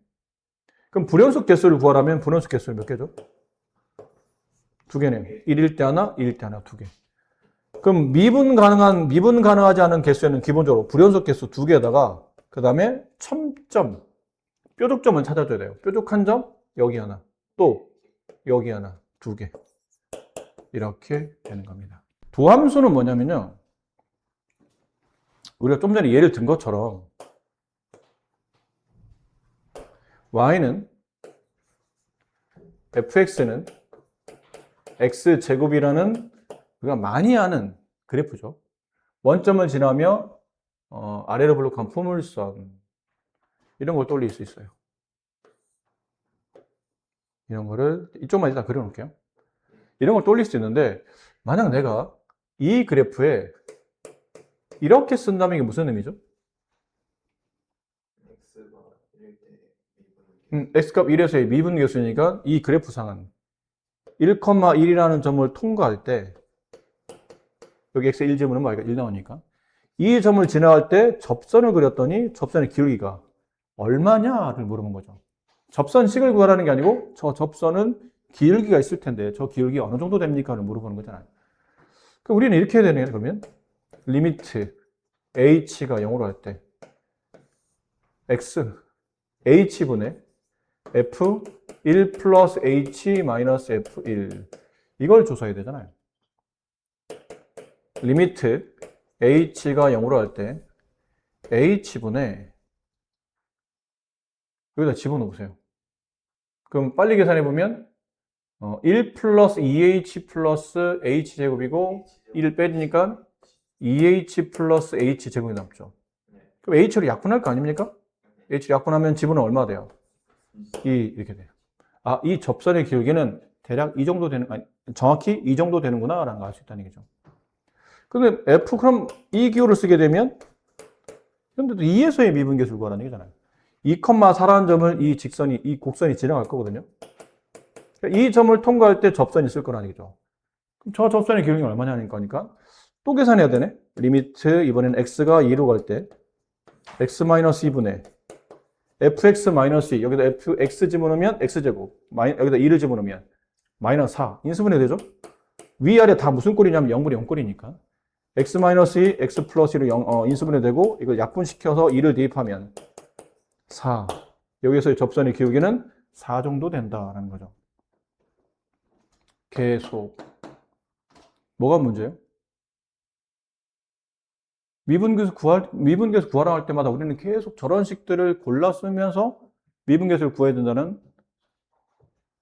A: 그럼 불연속 개수를 구하라면 불연속 개수를 몇 개죠? 두 개네요. 1일 때 하나, 2일 때 하나, 두 개. 그럼 미분 가능하지 않은 개수에는 기본적으로 불연속 개수 두 개에다가 그 다음에 첨점, 뾰족점을 찾아줘야 돼요. 뾰족한 점, 여기 하나. 또 여기 하나, 두 개. 이렇게 되는 겁니다. 도함수는 뭐냐면요. 우리가 좀 전에 예를 든 것처럼 y는 fx는 x제곱이라는 우리가 많이 아는 그래프죠. 원점을 지나며 아래로 블록한 포물선 이런 걸 떠올릴 수 있어요. 이런 거를 이쪽만 일단 그려놓을게요. 이런 걸 떠올릴 수 있는데 만약 내가 이 그래프에 이렇게 쓴다면 이게 무슨 의미죠? x값 1에서의 미분계수니까 이 그래프상은 1,1이라는 점을 통과할 때 여기 x 1 집으면 y가 1 나오니까 이 점을 지나갈 때 접선을 그렸더니 접선의 길이가 얼마냐를 물어본 거죠. 접선식을 구하라는 게 아니고 저 접선은 기울기가 있을 텐데 저 기울기 어느 정도 됩니까를 물어보는 거잖아요. 그럼 우리는 이렇게 해야 되네요. 그러면 리미트 h가 0으로 할 때 x h분의 f1 플러스 h 마이너스 f1 이걸 조사해야 되잖아요. 리미트 h가 0으로 할 때 h분의 여기다 집어넣으세요. 그럼 빨리 계산해보면 1 플러스 2h 플러스 h제곱이고 1을 빼니까 2h 플러스 h제곱이 남죠. 그럼 h를 약분할 거 아닙니까? h를 약분하면 지분은 얼마 돼요? 2 이렇게 돼요. 아, 이 접선의 길기는 대략 이 정도 되는, 아니, 정확히 이 정도 되는구나 라는 걸 알 수 있다는 얘기죠. 근데 f 그럼 이 기호를 쓰게 되면 근데 또 2에서의 미분계수를 구하라는 얘기잖아요. 2,4라는 점을 이 곡선이 지나갈 거거든요. 이 점을 통과할 때 접선이 있을 거라는 얘기죠. 그럼 저 접선의 기울기는 얼마냐는 거니까 또 계산해야 되네. 리미트 이번엔 x가 2로 갈 때 x-2분의 fx-2 여기다 fx 집어넣으면 x제곱 여기다 2를 집어넣으면 마이너스 4 인수분해 되죠? 위아래 다 무슨 꼴이냐면 0분의 0꼴이니까 x-2 x 플러스 1로 인수분해 되고 이걸 약분시켜서 2를 대입하면 4 여기서 접선의 기울기는 4 정도 된다라는 거죠. 계속 뭐가 문제예요? 미분계수 구하라 할 때마다 우리는 계속 저런 식들을 골라 쓰면서 미분계수를 구해야 된다는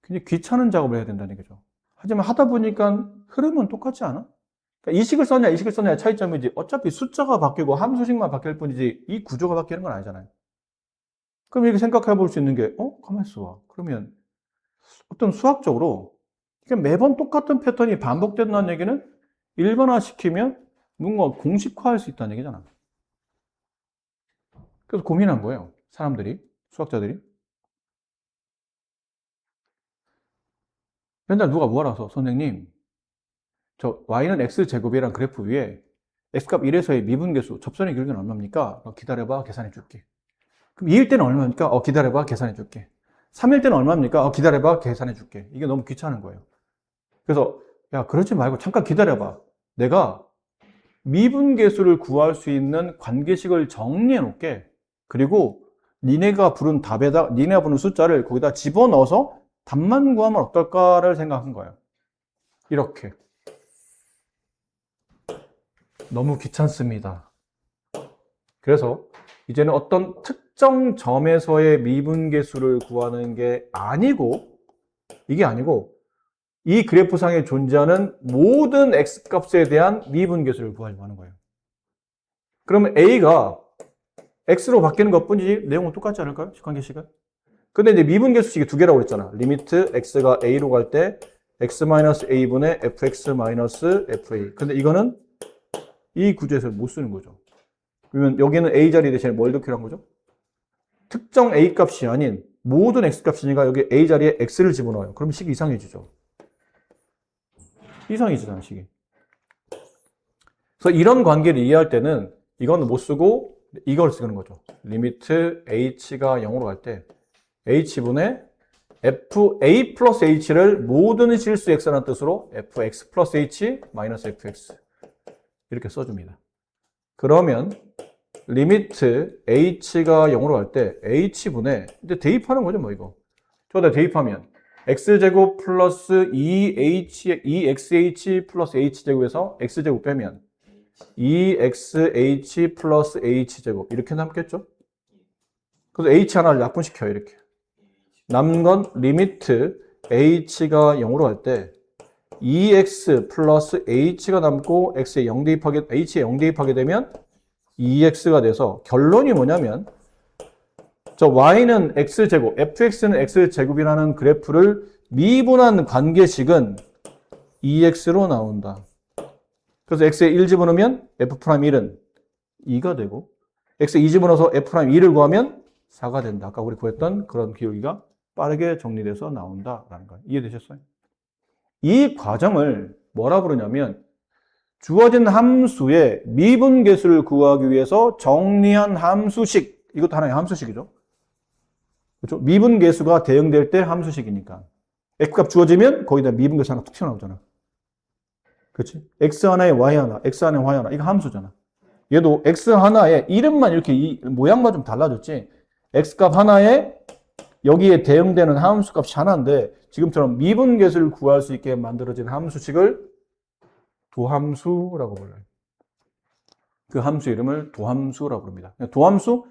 A: 굉장히 귀찮은 작업을 해야 된다는 얘기죠. 하지만 하다 보니까 흐름은 똑같지 않아? 그러니까 이식을 썼냐의 차이점이지 어차피 숫자가 바뀌고 함수식만 바뀔 뿐이지 이 구조가 바뀌는 건 아니잖아요. 그럼 이렇게 생각해 볼 수 있는 게 가만히 있어. 그러면 어떤 수학적으로 매번 똑같은 패턴이 반복된다는 얘기는 일반화시키면 뭔가 공식화할 수 있다는 얘기잖아. 그래서 고민한 거예요. 사람들이, 수학자들이. 맨날 누가 뭐라서 선생님, 저 y는 x제곱이란 그래프 위에 x값 1에서의 미분계수, 접선의 길이는 얼마입니까? 기다려봐, 계산해 줄게. 그럼 2일 때는 얼마입니까? 기다려봐, 계산해 줄게. 3일 때는 얼마입니까? 기다려봐, 계산해 줄게. 이게 너무 귀찮은 거예요. 그래서 야, 그러지 말고 잠깐 기다려봐. 내가 미분계수를 구할 수 있는 관계식을 정리해 놓을게. 그리고 니네가 부른 답에다, 니네가 부른 숫자를 거기다 집어넣어서 답만 구하면 어떨까를 생각한 거예요. 이렇게. 너무 귀찮습니다. 그래서 이제는 어떤 특정 점에서의 미분계수를 구하는 게 아니고, 이게 아니고, 이 그래프상에 존재하는 모든 x값에 대한 미분계수를 구하려고 하는 거예요. 그러면 a가 x로 바뀌는 것뿐이지 내용은 똑같지 않을까요? 관계식은? 근데 이제 미분계수식이 두 개라고 그랬잖아. 리미트 x가 a로 갈 때 x-a분의 fx-fa. 근데 이거는 이 구조에서 못 쓰는 거죠. 그러면 여기는 a 자리 대신에 뭘 넣기로 한 거죠? 특정 a 값이 아닌 모든 x 값이니까 여기 a 자리에 x를 집어넣어요. 그럼 식이 이상해지죠. 이상해지잖아, 식이. 그래서 이런 관계를 이해할 때는 이건 못 쓰고 이걸 쓰는 거죠. 리미트 h가 0으로 갈 때 h분의 fa 플러스 h를 모든 실수 x라는 뜻으로 fx 플러스 h 마이너스 fx 이렇게 써줍니다. 그러면 리미트 h가 0으로 갈 때 h분의 이제 대입하는 거죠, 뭐 이거. 저기다 대입하면 x제곱 플러스 2xh 플러스 h제곱에서 x제곱 빼면 2xh 플러스 h제곱 이렇게 남겠죠? 그래서 h 하나를 약분시켜요, 이렇게. 남은 건 리미트 h가 0으로 갈 때 2x 플러스 h가 남고 h에 0 대입하게 되면 2x가 돼서 결론이 뭐냐면 저 y는 x제곱, fx는 x제곱이라는 그래프를 미분한 관계식은 2x로 나온다. 그래서 x에 1 집어넣으면 f'1은 2가 되고 x에 2 집어넣어서 f'2를 구하면 4가 된다. 아까 우리 구했던 그런 기울기가 빠르게 정리돼서 나온다라는 거예요. 이해되셨어요? 이 과정을 뭐라 부르냐면 주어진 함수의 미분계수를 구하기 위해서 정리한 함수식. 이것도 하나의 함수식이죠. 그렇죠? 미분계수가 대응될 때 함수식이니까. x값 주어지면 거기다 미분계수 하나 툭 튀어나오잖아. 그렇지? x 하나에 y 하나, x 하나에 y 하나. 이거 함수잖아. 얘도 x 하나에 이름만 이렇게 모양만 좀 달라졌지. x값 하나에 여기에 대응되는 함수값이 하나인데 지금처럼 미분계수를 구할 수 있게 만들어진 함수식을 도함수라고 불러요. 그 함수 이름을 도함수라고 부릅니다. 도함수,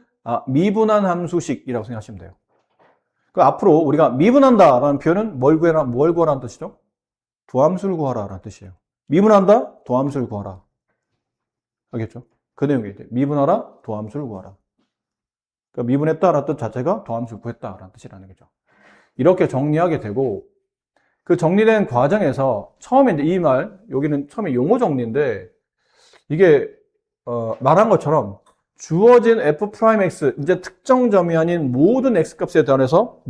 A: 미분한 함수식이라고 생각하시면 돼요. 그 앞으로 우리가 미분한다라는 표현은 뭘 구하라는 뜻이죠? 도함수를 구하라라는 뜻이에요. 미분한다, 도함수를 구하라. 알겠죠? 그 내용이 이제 미분하라, 도함수를 구하라. 그러니까 미분했다라는 뜻 자체가 도함수를 구했다라는 뜻이라는 거죠. 이렇게 정리하게 되고 그 정리된 과정에서 처음에 이제 이 말, 여기는 처음에 용어 정리인데 이게 말한 것처럼 주어진 f'x, 이제 특정 점이 아닌 모든 x값에 따라서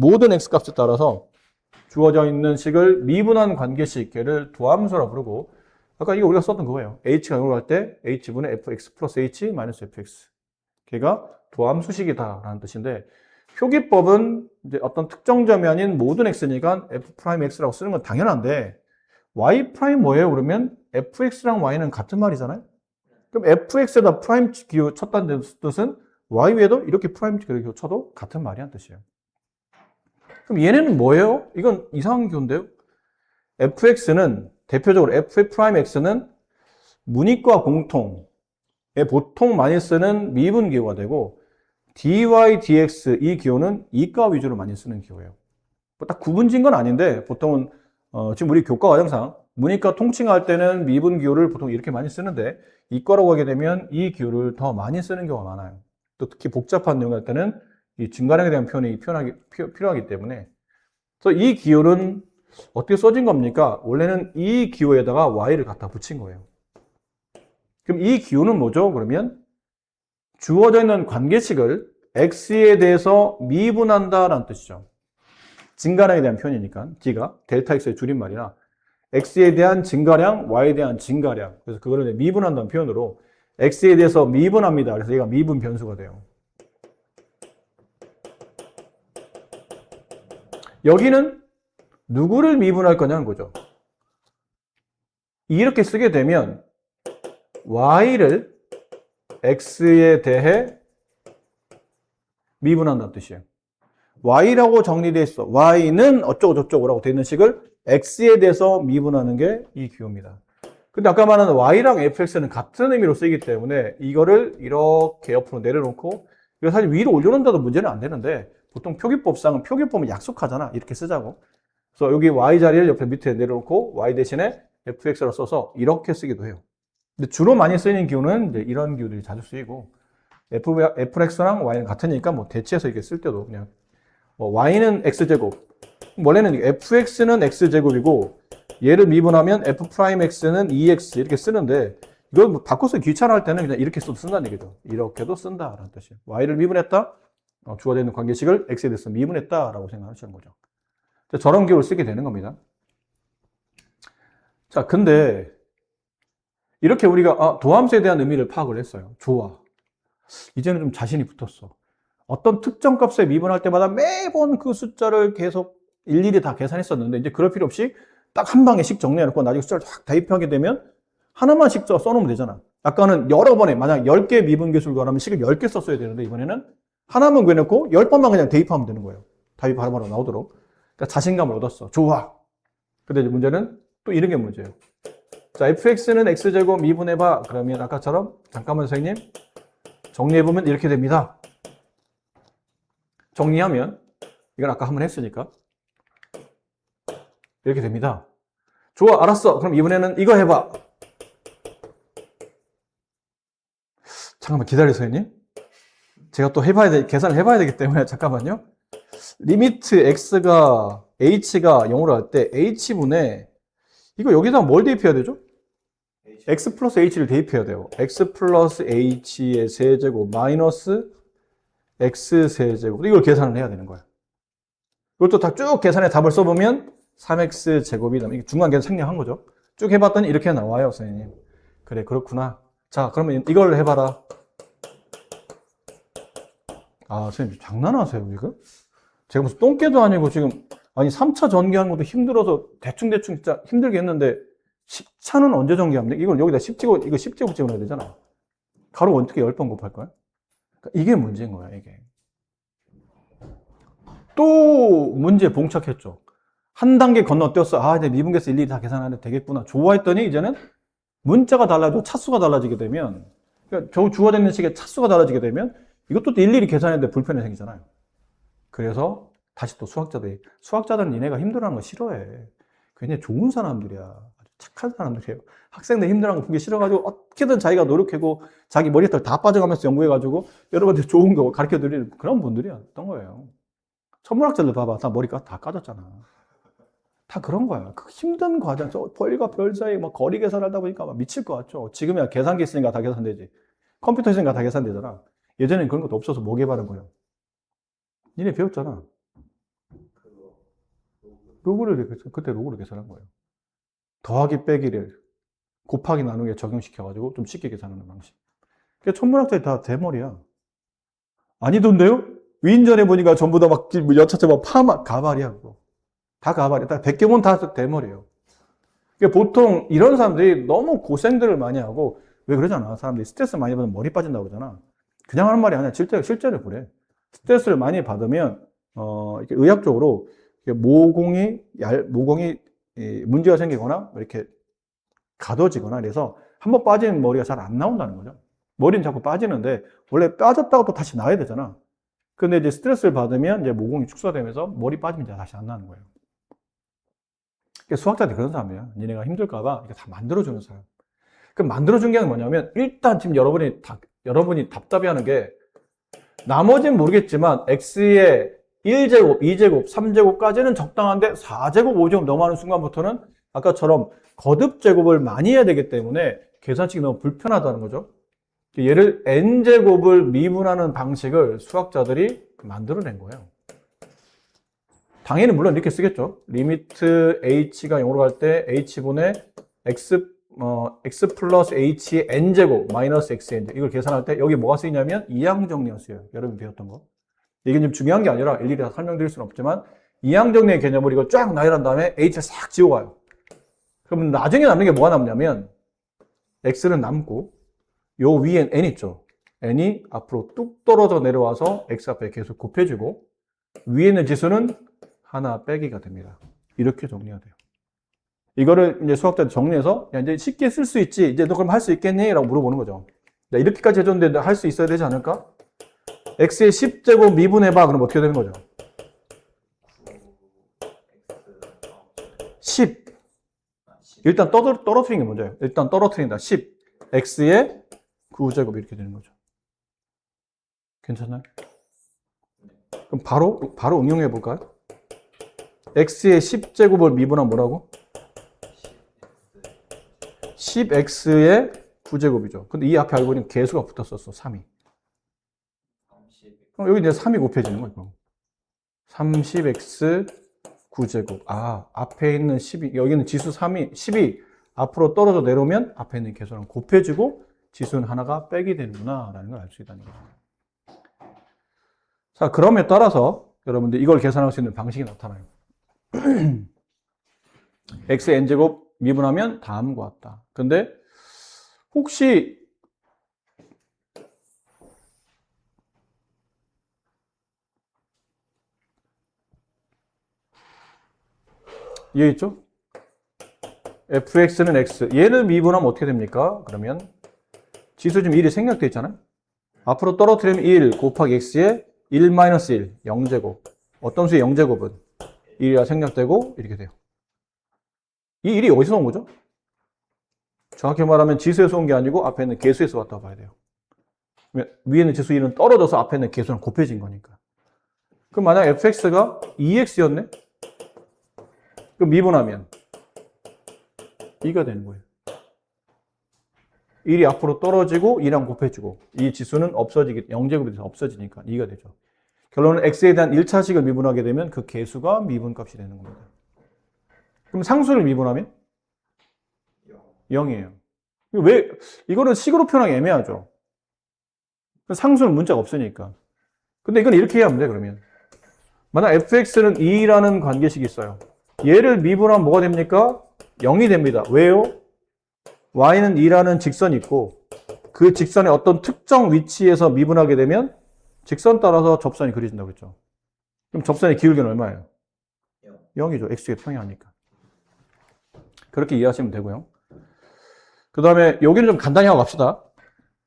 A: 주어져 있는 식을 미분한 관계식, 걔를 도함수라고 부르고 아까 이거 우리가 썼던 그거예요. h가 0으로 갈 때 h분의 fx 플러스 h 마이너스 fx. 걔가 도함수식이다라는 뜻인데 표기법은 이제 어떤 특정 점이 아닌 모든 x니까 f'x라고 쓰는 건 당연한데 y' 뭐예요? 그러면 fx랑 y는 같은 말이잖아요. 그럼 fx에다 프라임 기호 쳤다는 뜻은 y 위에도 이렇게 프라임 기호 쳐도 같은 말이란 뜻이에요. 그럼 얘네는 뭐예요? 이건 이상한 기호인데요. fx는 대표적으로 f'x는 문이과 공통에 보통 많이 쓰는 미분 기호가 되고 dy, dx 이 기호는 이과 위주로 많이 쓰는 기호예요. 뭐 딱 구분진 건 아닌데 보통은 지금 우리 교과 과정상 문이과 통칭할 때는 미분 기호를 보통 이렇게 많이 쓰는데 이과라고 하게 되면 이 기호를 더 많이 쓰는 경우가 많아요. 또 특히 복잡한 내용을 할 때는 이 증가량에 대한 표현이 필요하기 때문에 그래서 이 기호는 어떻게 써진 겁니까? 원래는 이 기호에다가 y를 갖다 붙인 거예요. 그럼 이 기호는 뭐죠? 그러면 주어져 있는 관계식을 x에 대해서 미분한다라는 뜻이죠. 증가량에 대한 표현이니까 d가 델타 x의 줄임말이나 x에 대한 증가량, y에 대한 증가량. 그래서 그거를 미분한다는 표현으로 x에 대해서 미분합니다. 그래서 얘가 미분 변수가 돼요. 여기는 누구를 미분할 거냐는 거죠. 이렇게 쓰게 되면 y를 x에 대해 미분한다는 뜻이에요. y라고 정리되어 있어. y는 어쩌고 저쩌고라고 되어 있는 식을 x에 대해서 미분하는 게 이 기호입니다. 근데 아까 말한 y랑 fx는 같은 의미로 쓰이기 때문에 이거를 이렇게 옆으로 내려놓고 이거 사실 위로 올려놓는다도 문제는 안 되는데 보통 표기법상은 표기법은 약속하잖아. 이렇게 쓰자고. 그래서 여기 y 자리를 옆에 밑에 내려놓고 y 대신에 fx로 써서 이렇게 쓰기도 해요. 근데 주로 많이 쓰이는 기호는 이제 이런 기호들이 자주 쓰이고 fx랑 y는 같으니까 뭐 대체해서 이렇게 쓸 때도 그냥 y는 x제곱 원래는 fx는 x제곱이고 얘를 미분하면 f'x는 2x 이렇게 쓰는데 이걸 뭐 바꿔서 귀찮아할 때는 그냥 이렇게 써도 쓴다는 얘기죠. 이렇게도 쓴다라는 뜻이에요. y를 미분했다. 주어져 있는 관계식을 x에 대해서 미분했다라고 생각하시는 거죠. 저런 기호를 쓰게 되는 겁니다. 자, 근데 이렇게 우리가 도함수에 대한 의미를 파악을 했어요. 좋아. 이제는 좀 자신이 붙었어. 어떤 특정 값에 미분할 때마다 매번 그 숫자를 계속 일일이 다 계산했었는데 이제 그럴 필요 없이 딱 한 방에 식 정리해놓고 나중에 숫자를 확 대입하게 되면 하나만 식 써놓으면 되잖아. 아까는 여러 번에 만약 10개 미분계수를 구하면 식을 10개 썼어야 되는데 이번에는 하나만 구해놓고 10번만 그냥 대입하면 되는 거예요. 답이 바로바로 나오도록. 그러니까 자신감을 얻었어. 좋아. 근데 이제 문제는 또 이런 게 문제예요. 자, fx는 x제곱 미분해봐. 그러면 아까처럼 잠깐만 선생님 정리해보면 이렇게 됩니다. 정리하면 이건 아까 한번 했으니까 이렇게 됩니다. 좋아, 알았어. 그럼 이번에는 이거 해봐. 잠깐만 기다리세요, 선생님. 제가 또 계산을 해봐야 되기 때문에 잠깐만요. 리미트 x가 h가 0으로 할 때 h분의 이거 여기다 뭘 대입해야 되죠? x 플러스 h를 대입해야 돼요. x 플러스 h의 세제곱 마이너스 x 세제곱 이걸 계산을 해야 되는 거예요. 이것도 다 쭉 계산해 답을 써보면 3x 제곱이 이게 중간 계산 생략한 거죠. 쭉 해봤더니 이렇게 나와요, 선생님. 그래, 그렇구나. 자, 그러면 이걸 해봐라. 아, 선생님 장난하세요, 지금? 제가 무슨 똥개도 아니고 지금 아니 3차 전개하는 것도 힘들어서 대충 진짜 힘들게 했는데 10차는 언제 전개하면 돼? 이걸 여기다 10제곱, 이거 10제곱 집어넣어야 되잖아. 가로 어떻게 10번 곱할 거야? 그러니까 이게 문제인 거야, 이게. 또 문제 봉착했죠. 한 단계 건너뛰었어. 아, 이제 미분계수 일일이 다 계산하면 되겠구나. 좋아했더니 이제는 문자가 달라지고 차수가 달라지게 되면 그러니까 겨우 주어져 있는 식의 차수가 달라지게 되면 이것도 또 일일이 계산했는데 불편이 생기잖아요. 그래서 다시 또 수학자들은 니네가 힘들어하는 거 싫어해. 굉장히 좋은 사람들이야. 아주 착한 사람들이에요. 학생들 힘들어하는 거 보기 싫어가지고 어떻게든 자기가 노력하고 자기 머리털 다 빠져가면서 연구해가지고 여러분들 좋은 거 가르쳐 드리는 그런 분들이었던 거예요. 천문학자들 봐봐. 다 머리가 다 까졌잖아. 다 그런 거야. 그 힘든 과정, 별과 별 사이 막 거리 계산하다 보니까 막 미칠 것 같죠. 지금이야 계산기 있으니까 다 계산되지. 컴퓨터 있으니까 다 계산되잖아. 예전엔 그런 것도 없어서 뭐 개발한 거예요? 니네 배웠잖아. 그때 로그를 계산한 거예요. 더하기 빼기를 곱하기 나누기에 적용시켜가지고 좀 쉽게 계산하는 방식. 그러니까 천문학자들이 다 대머리야. 아니던데요? 위인전에 보니까 전부 다 막 여차저 막 가발이야, 그거. 다 가발이야. 딱 100개 보면 다 대머리예요. 그러니까 보통 이런 사람들이 너무 고생들을 많이 하고, 왜 그러잖아. 사람들이 스트레스 많이 받으면 머리 빠진다고 그러잖아. 그냥 하는 말이 아니야. 실제로 그래. 스트레스를 많이 받으면, 이렇게 의학적으로 모공이 문제가 생기거나, 이렇게 가둬지거나, 그래서 한번 빠진 머리가 잘 안 나온다는 거죠. 머리는 자꾸 빠지는데, 원래 빠졌다고 또 다시 나야 되잖아. 근데 이제 스트레스를 받으면 이제 모공이 축소되면서 머리 빠지면 이제 다시 안 나는 거예요. 그러니까 수학자들이 그런 사람이야. 니네가 힘들까봐 이게 다 만들어주는 사람. 그럼 만들어준 게 뭐냐면, 일단 지금 여러분이 답답해 하는 게, 나머지는 모르겠지만, x의 1제곱, 2제곱, 3제곱까지는 적당한데, 4제곱, 5제곱 넘어가는 순간부터는, 아까처럼 거듭 제곱을 많이 해야 되기 때문에, 계산식이 너무 불편하다는 거죠. 얘를 n제곱을 미분하는 방식을 수학자들이 만들어낸 거예요. 당연히 물론 이렇게 쓰겠죠. 리미트 h가 0으로 갈 때 h분의 x 플러스 h의 n제곱 마이너스 xn 이걸 계산할 때 여기 뭐가 쓰이냐면 이항정리가 쓰여요. 여러분이 배웠던 거. 이게 좀 중요한 게 아니라 일일이 다 설명드릴 수는 없지만 이항정리의 개념을 이거 쫙 나열한 다음에 h를 싹 지워가요. 그러면 나중에 남는 게 뭐가 남냐면 x는 남고 요 위엔 n 있죠. n이 앞으로 뚝 떨어져 내려와서 x 앞에 계속 곱해주고 위에 있는 지수는 하나 빼기가 됩니다. 이렇게 정리가 돼요. 이거를 이제 수학자들 정리해서 야, 이제 쉽게 쓸 수 있지. 이제 너 그럼 할 수 있겠니? 라고 물어보는 거죠. 야, 이렇게까지 해줬는데 할 수 있어야 되지 않을까? x의 10제곱 미분해봐. 그럼 어떻게 되는 거죠? 10. 일단 떨어뜨리는 게 먼저예요. 일단 떨어뜨린다. 10. x의 9제곱 이렇게 되는 거죠. 괜찮나요? 그럼 바로 응용해 볼까요? x의 10제곱을 미분하면 뭐라고? 10x의 9제곱이죠. 근데 이 앞에 알고 보니 개수가 붙었었어. 3이. 그럼 여기 이제 3이 곱해지는 거예요. 30x 9제곱. 아, 앞에 있는 10이, 여기는 지수 3이, 10이 앞으로 떨어져 내려오면 앞에 있는 개수랑 곱해지고 지수는 하나가 빼기 되는구나 라는 걸 알 수 있다는 거예요. 자, 그럼에 따라서 여러분들 이걸 계산할 수 있는 방식이 나타나요. x의 n제곱 미분하면 다음과 같다. 근데 혹시 이해 있죠? fx는 x. 얘를 미분하면 어떻게 됩니까? 그러면 지수 지금 1이 생략되어 있잖아요. 앞으로 떨어뜨리면 1 곱하기 x의 1 마이너스 1, 0제곱. 어떤 수의 0제곱은 1이라 생략되고 이렇게 돼요. 이 1이 어디서 온 거죠? 정확히 말하면 지수에서 온 게 아니고 앞에 있는 개수에서 왔다고 봐야 돼요. 위에 있는 지수 1은 떨어져서 앞에 있는 개수랑 곱해진 거니까. 그럼 만약 fx가 2x였네? 그럼 미분하면 2가 되는 거예요. 1이 앞으로 떨어지고 2랑 곱해주고 이 지수는 없어지기, 0제곱이 돼서 없어지니까 2가 되죠. 결론은 x에 대한 1차식을 미분하게 되면 그 개수가 미분값이 되는 겁니다. 그럼 상수를 미분하면 0이에요. 왜? 이거는 식으로 표현하기 애매하죠. 상수는 문자가 없으니까. 근데 이건 이렇게 해야 합니다, 그러면. 만약 fx는 2라는 관계식이 있어요. 얘를 미분하면 뭐가 됩니까? 0이 됩니다. 왜요? y는 2라는 직선이 있고 그 직선의 어떤 특정 위치에서 미분하게 되면 직선 따라서 접선이 그려진다고 그랬죠. 그럼 접선의 기울기는 얼마예요? 0이죠. x에 평행하니까. 그렇게 이해하시면 되고요. 그 다음에 여기는 좀 간단히 하고 갑시다.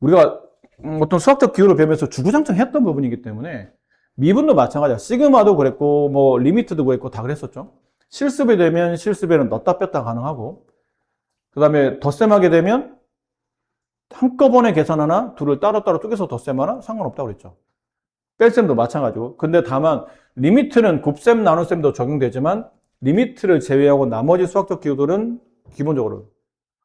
A: 우리가 어떤 수학적 기호를 배우면서 주구장창 했던 부분이기 때문에 미분도 마찬가지야. 시그마도 그랬고 뭐 리미트도 그랬고 다 그랬었죠. 실습이 되면 실습에는 넣었다 뺐다 가능하고 그 다음에 덧셈하게 되면 한꺼번에 계산하나 둘을 따로따로 쪼개서 덧셈하나 상관없다고 그랬죠. 뺄셈도 마찬가지고. 근데 다만 리미트는 곱셈 나눗셈도 적용되지만 리미트를 제외하고 나머지 수학적 기호들은 기본적으로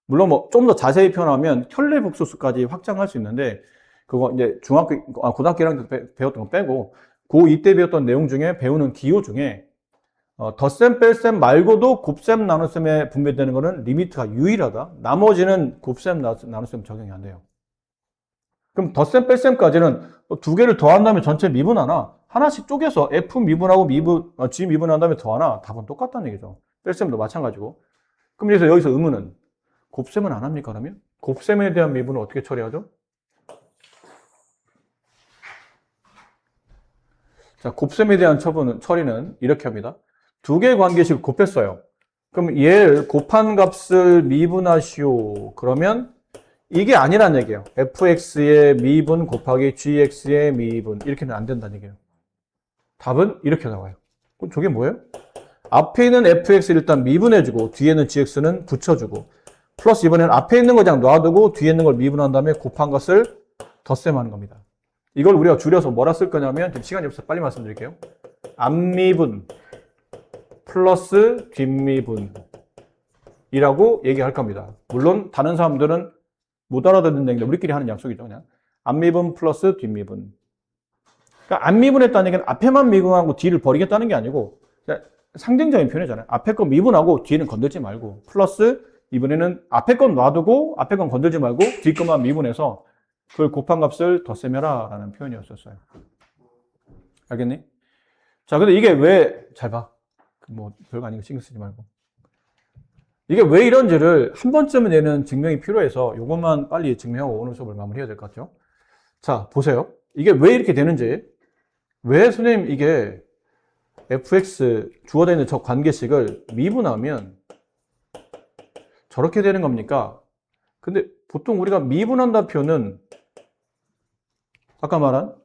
A: 물론 뭐 좀 더 자세히 표현하면 혈례복소수까지 확장할 수 있는데 그거 이제 고등학교 1학년 때 배웠던 거 빼고 고2 때 배웠던 내용 중에 배우는 기호 중에 덧셈 뺄셈 말고도 곱셈 나눗셈에 분배되는 거는 리미트가 유일하다. 나머지는 곱셈 나눗셈 적용이 안 돼요. 그럼 덧셈 뺄셈까지는 두 개를 더한 다음에 전체 미분하나 하나씩 쪼개서 F 미분하고 G 미분한 다음에 더하나 답은 똑같다는 얘기죠. 뺄셈도 마찬가지고. 그럼 그래서 여기서 의문은 곱셈은 안 합니까? 그러면 곱셈에 대한 미분은 어떻게 처리하죠? 자, 곱셈에 대한 처리는 이렇게 합니다. 두 개의 관계식을 곱했어요. 그럼 얘를 곱한 값을 미분하시오. 그러면 이게 아니란 얘기예요. fx의 미분 곱하기 gx의 미분. 이렇게는 안 된다는 얘기예요. 답은 이렇게 나와요. 그럼 저게 뭐예요? 앞에 있는 fx를 일단 미분해주고 뒤에 있는 gx는 붙여주고 플러스 이번에는 앞에 있는 거 그냥 놔두고 뒤에 있는 걸 미분한 다음에 곱한 것을 덧셈하는 겁니다. 이걸 우리가 줄여서 뭐라 쓸 거냐면 지금 시간이 없어서 빨리 말씀드릴게요. 앞미분 플러스 뒷미분 이라고 얘기할 겁니다. 물론 다른 사람들은 못 알아듣는 얘기인데 우리끼리 하는 약속이죠. 그냥 앞미분 플러스 뒷미분. 그러니까 앞미분했다는 얘기는 앞에만 미분하고 뒤를 버리겠다는 게 아니고 상징적인 표현이잖아요. 앞에 거 미분하고 뒤에는 건들지 말고 플러스 이번에는 앞에 건 놔두고 앞에 건 건들지 말고 뒤 것만 미분해서 그걸 곱한 값을 덧셈해라 라는 표현이었었어요. 알겠니? 자, 근데 이게 왜, 잘 봐. 뭐, 별거 아닌 거 신경 쓰지 말고. 이게 왜 이런지를 한 번쯤은 얘는 증명이 필요해서 요것만 빨리 증명하고 오늘 수업을 마무리해야 될 것 같죠? 자, 보세요. 이게 왜 이렇게 되는지. 왜 선생님 이게 fx 주어져 있는 저 관계식을 미분하면 저렇게 되는 겁니까? 근데 보통 우리가 미분한다 표현은 아까 말한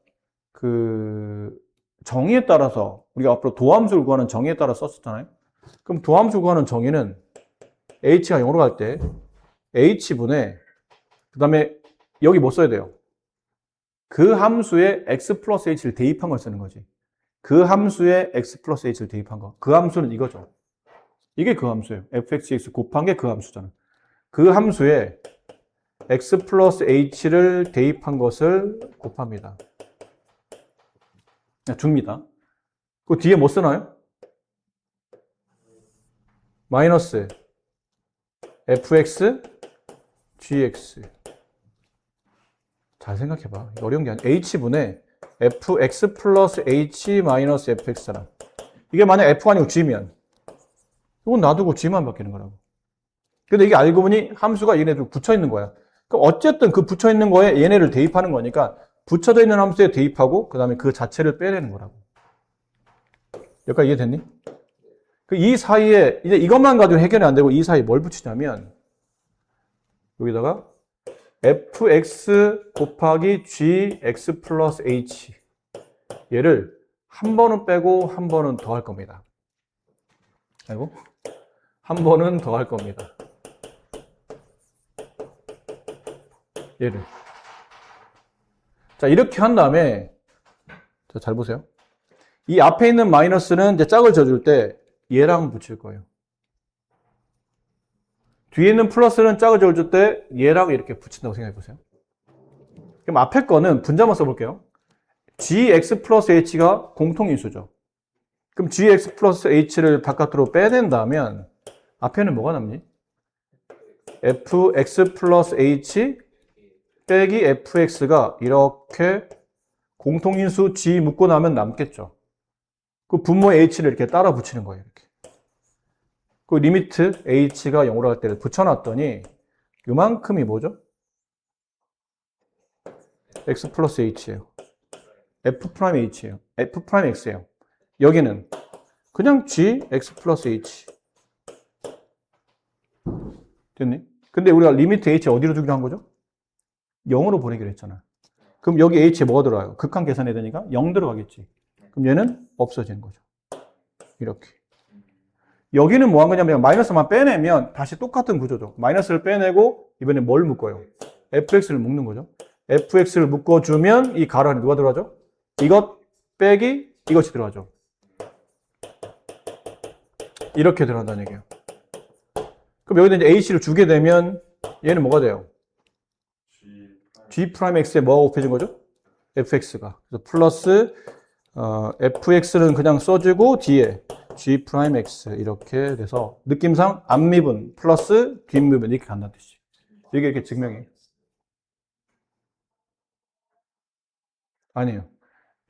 A: 그 정의에 따라서 우리가 앞으로 도함수를 구하는 정의에 따라 썼었잖아요. 그럼 도함수 구하는 정의는 h가 0으로 갈 때 h분의 그 다음에 여기 뭐 써야 돼요? 그 함수에 x 플러스 h를 대입한 걸 쓰는 거지. 그 함수에 x 플러스 h를 대입한 거. 그 함수는 이거죠. 이게 그 함수예요. fxx 곱한 게 그 함수잖아. 그 함수에 x 플러스 h를 대입한 것을 곱합니다. 줍니다. 그 뒤에 뭐 쓰나요? 마이너스 fx gx. 잘 생각해봐. 어려운 게 아니야. h분의 fx 플러스 h 마이너스 fx라. 이게 만약 f가 아니고 g면 이건 놔두고 g만 바뀌는 거라고. 근데 이게 알고 보니 함수가 얘네들 붙여 있는 거야. 그럼 어쨌든 그 붙여 있는 거에 얘네를 대입하는 거니까 붙여져 있는 함수에 대입하고 그 다음에 그 자체를 빼내는 거라고. 여기까지 이해됐니? 이 사이에 이제 이것만 가지고 해결이 안 되고 이 사이에 뭘 붙이냐면 여기다가 fx 곱하기 gx 플러스 h 얘를 한 번은 빼고 한 번은 더 할 겁니다. 아이고 한 번은 더 할 겁니다. 얘를 자 이렇게 한 다음에 자, 잘 보세요. 이 앞에 있는 마이너스는 이제 짝을 져줄 때 얘랑 붙일 거예요. 뒤에 있는 플러스는 짝을 져줄 때 얘랑 이렇게 붙인다고 생각해 보세요. 그럼 앞에 거는 분자만 써볼게요. gx 플러스 h가 공통인수죠. 그럼 gx 플러스 h를 바깥으로 빼낸다면 앞에는 뭐가 남니? fx 플러스 h 빼기 fx가 이렇게 공통인수 g 묶고 나면 남겠죠. 그 분모 h를 이렇게 따라 붙이는 거예요. 이렇게. 그 리미트 h가 0으로 갈 때를 붙여놨더니 요만큼이 뭐죠? x 플러스 h예요. f 프라임 h예요. f 프라임 x예요. 여기는 그냥 g x 플러스 h 됐니? 근데 우리가 리미트 h 어디로 주기로 한 거죠? 0으로 보내기로 했잖아. 그럼 여기 h에 뭐가 들어가요? 극한 계산해야 되니까 0 들어가겠지. 그럼 얘는 없어지는 거죠. 이렇게. 여기는 뭐 한 거냐면 마이너스만 빼내면 다시 똑같은 구조죠. 마이너스를 빼내고 이번에 뭘 묶어요? fx를 묶는 거죠. fx를 묶어주면 이 가로 안에 누가 들어가죠? 이것 빼기 이것이 들어가죠. 이렇게 들어간다는 얘기예요. 그럼 여기다 이제 ac를 주게 되면 얘는 뭐가 돼요? g'x에 뭐가 곱해진 거죠? fx가. 그래서 플러스 fx는 그냥 써주고 뒤에 g'x 이렇게 돼서 느낌상 앞미분 플러스 뒷미분 이렇게 간다는 뜻이지. 이게 이렇게 증명해. 아니에요.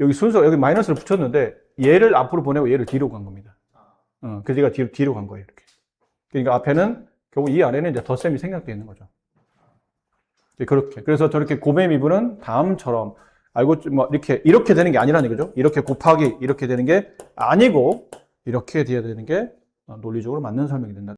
A: 여기 순서 여기 마이너스를 붙였는데 얘를 앞으로 보내고 얘를 뒤로 간 겁니다. 그래서 얘가 뒤로 간 거예요. 이렇게. 그러니까 앞에는 결국 이 안에는 이제 덧셈이 생략되어 있는 거죠. 그렇게. 그래서 저렇게 곱의 미분은 다음처럼 알고 뭐 이렇게 되는 게 아니라는 거죠. 이렇게 곱하기 이렇게 되는 게 아니고 이렇게 돼야 되는 게 논리적으로 맞는 설명이 된다.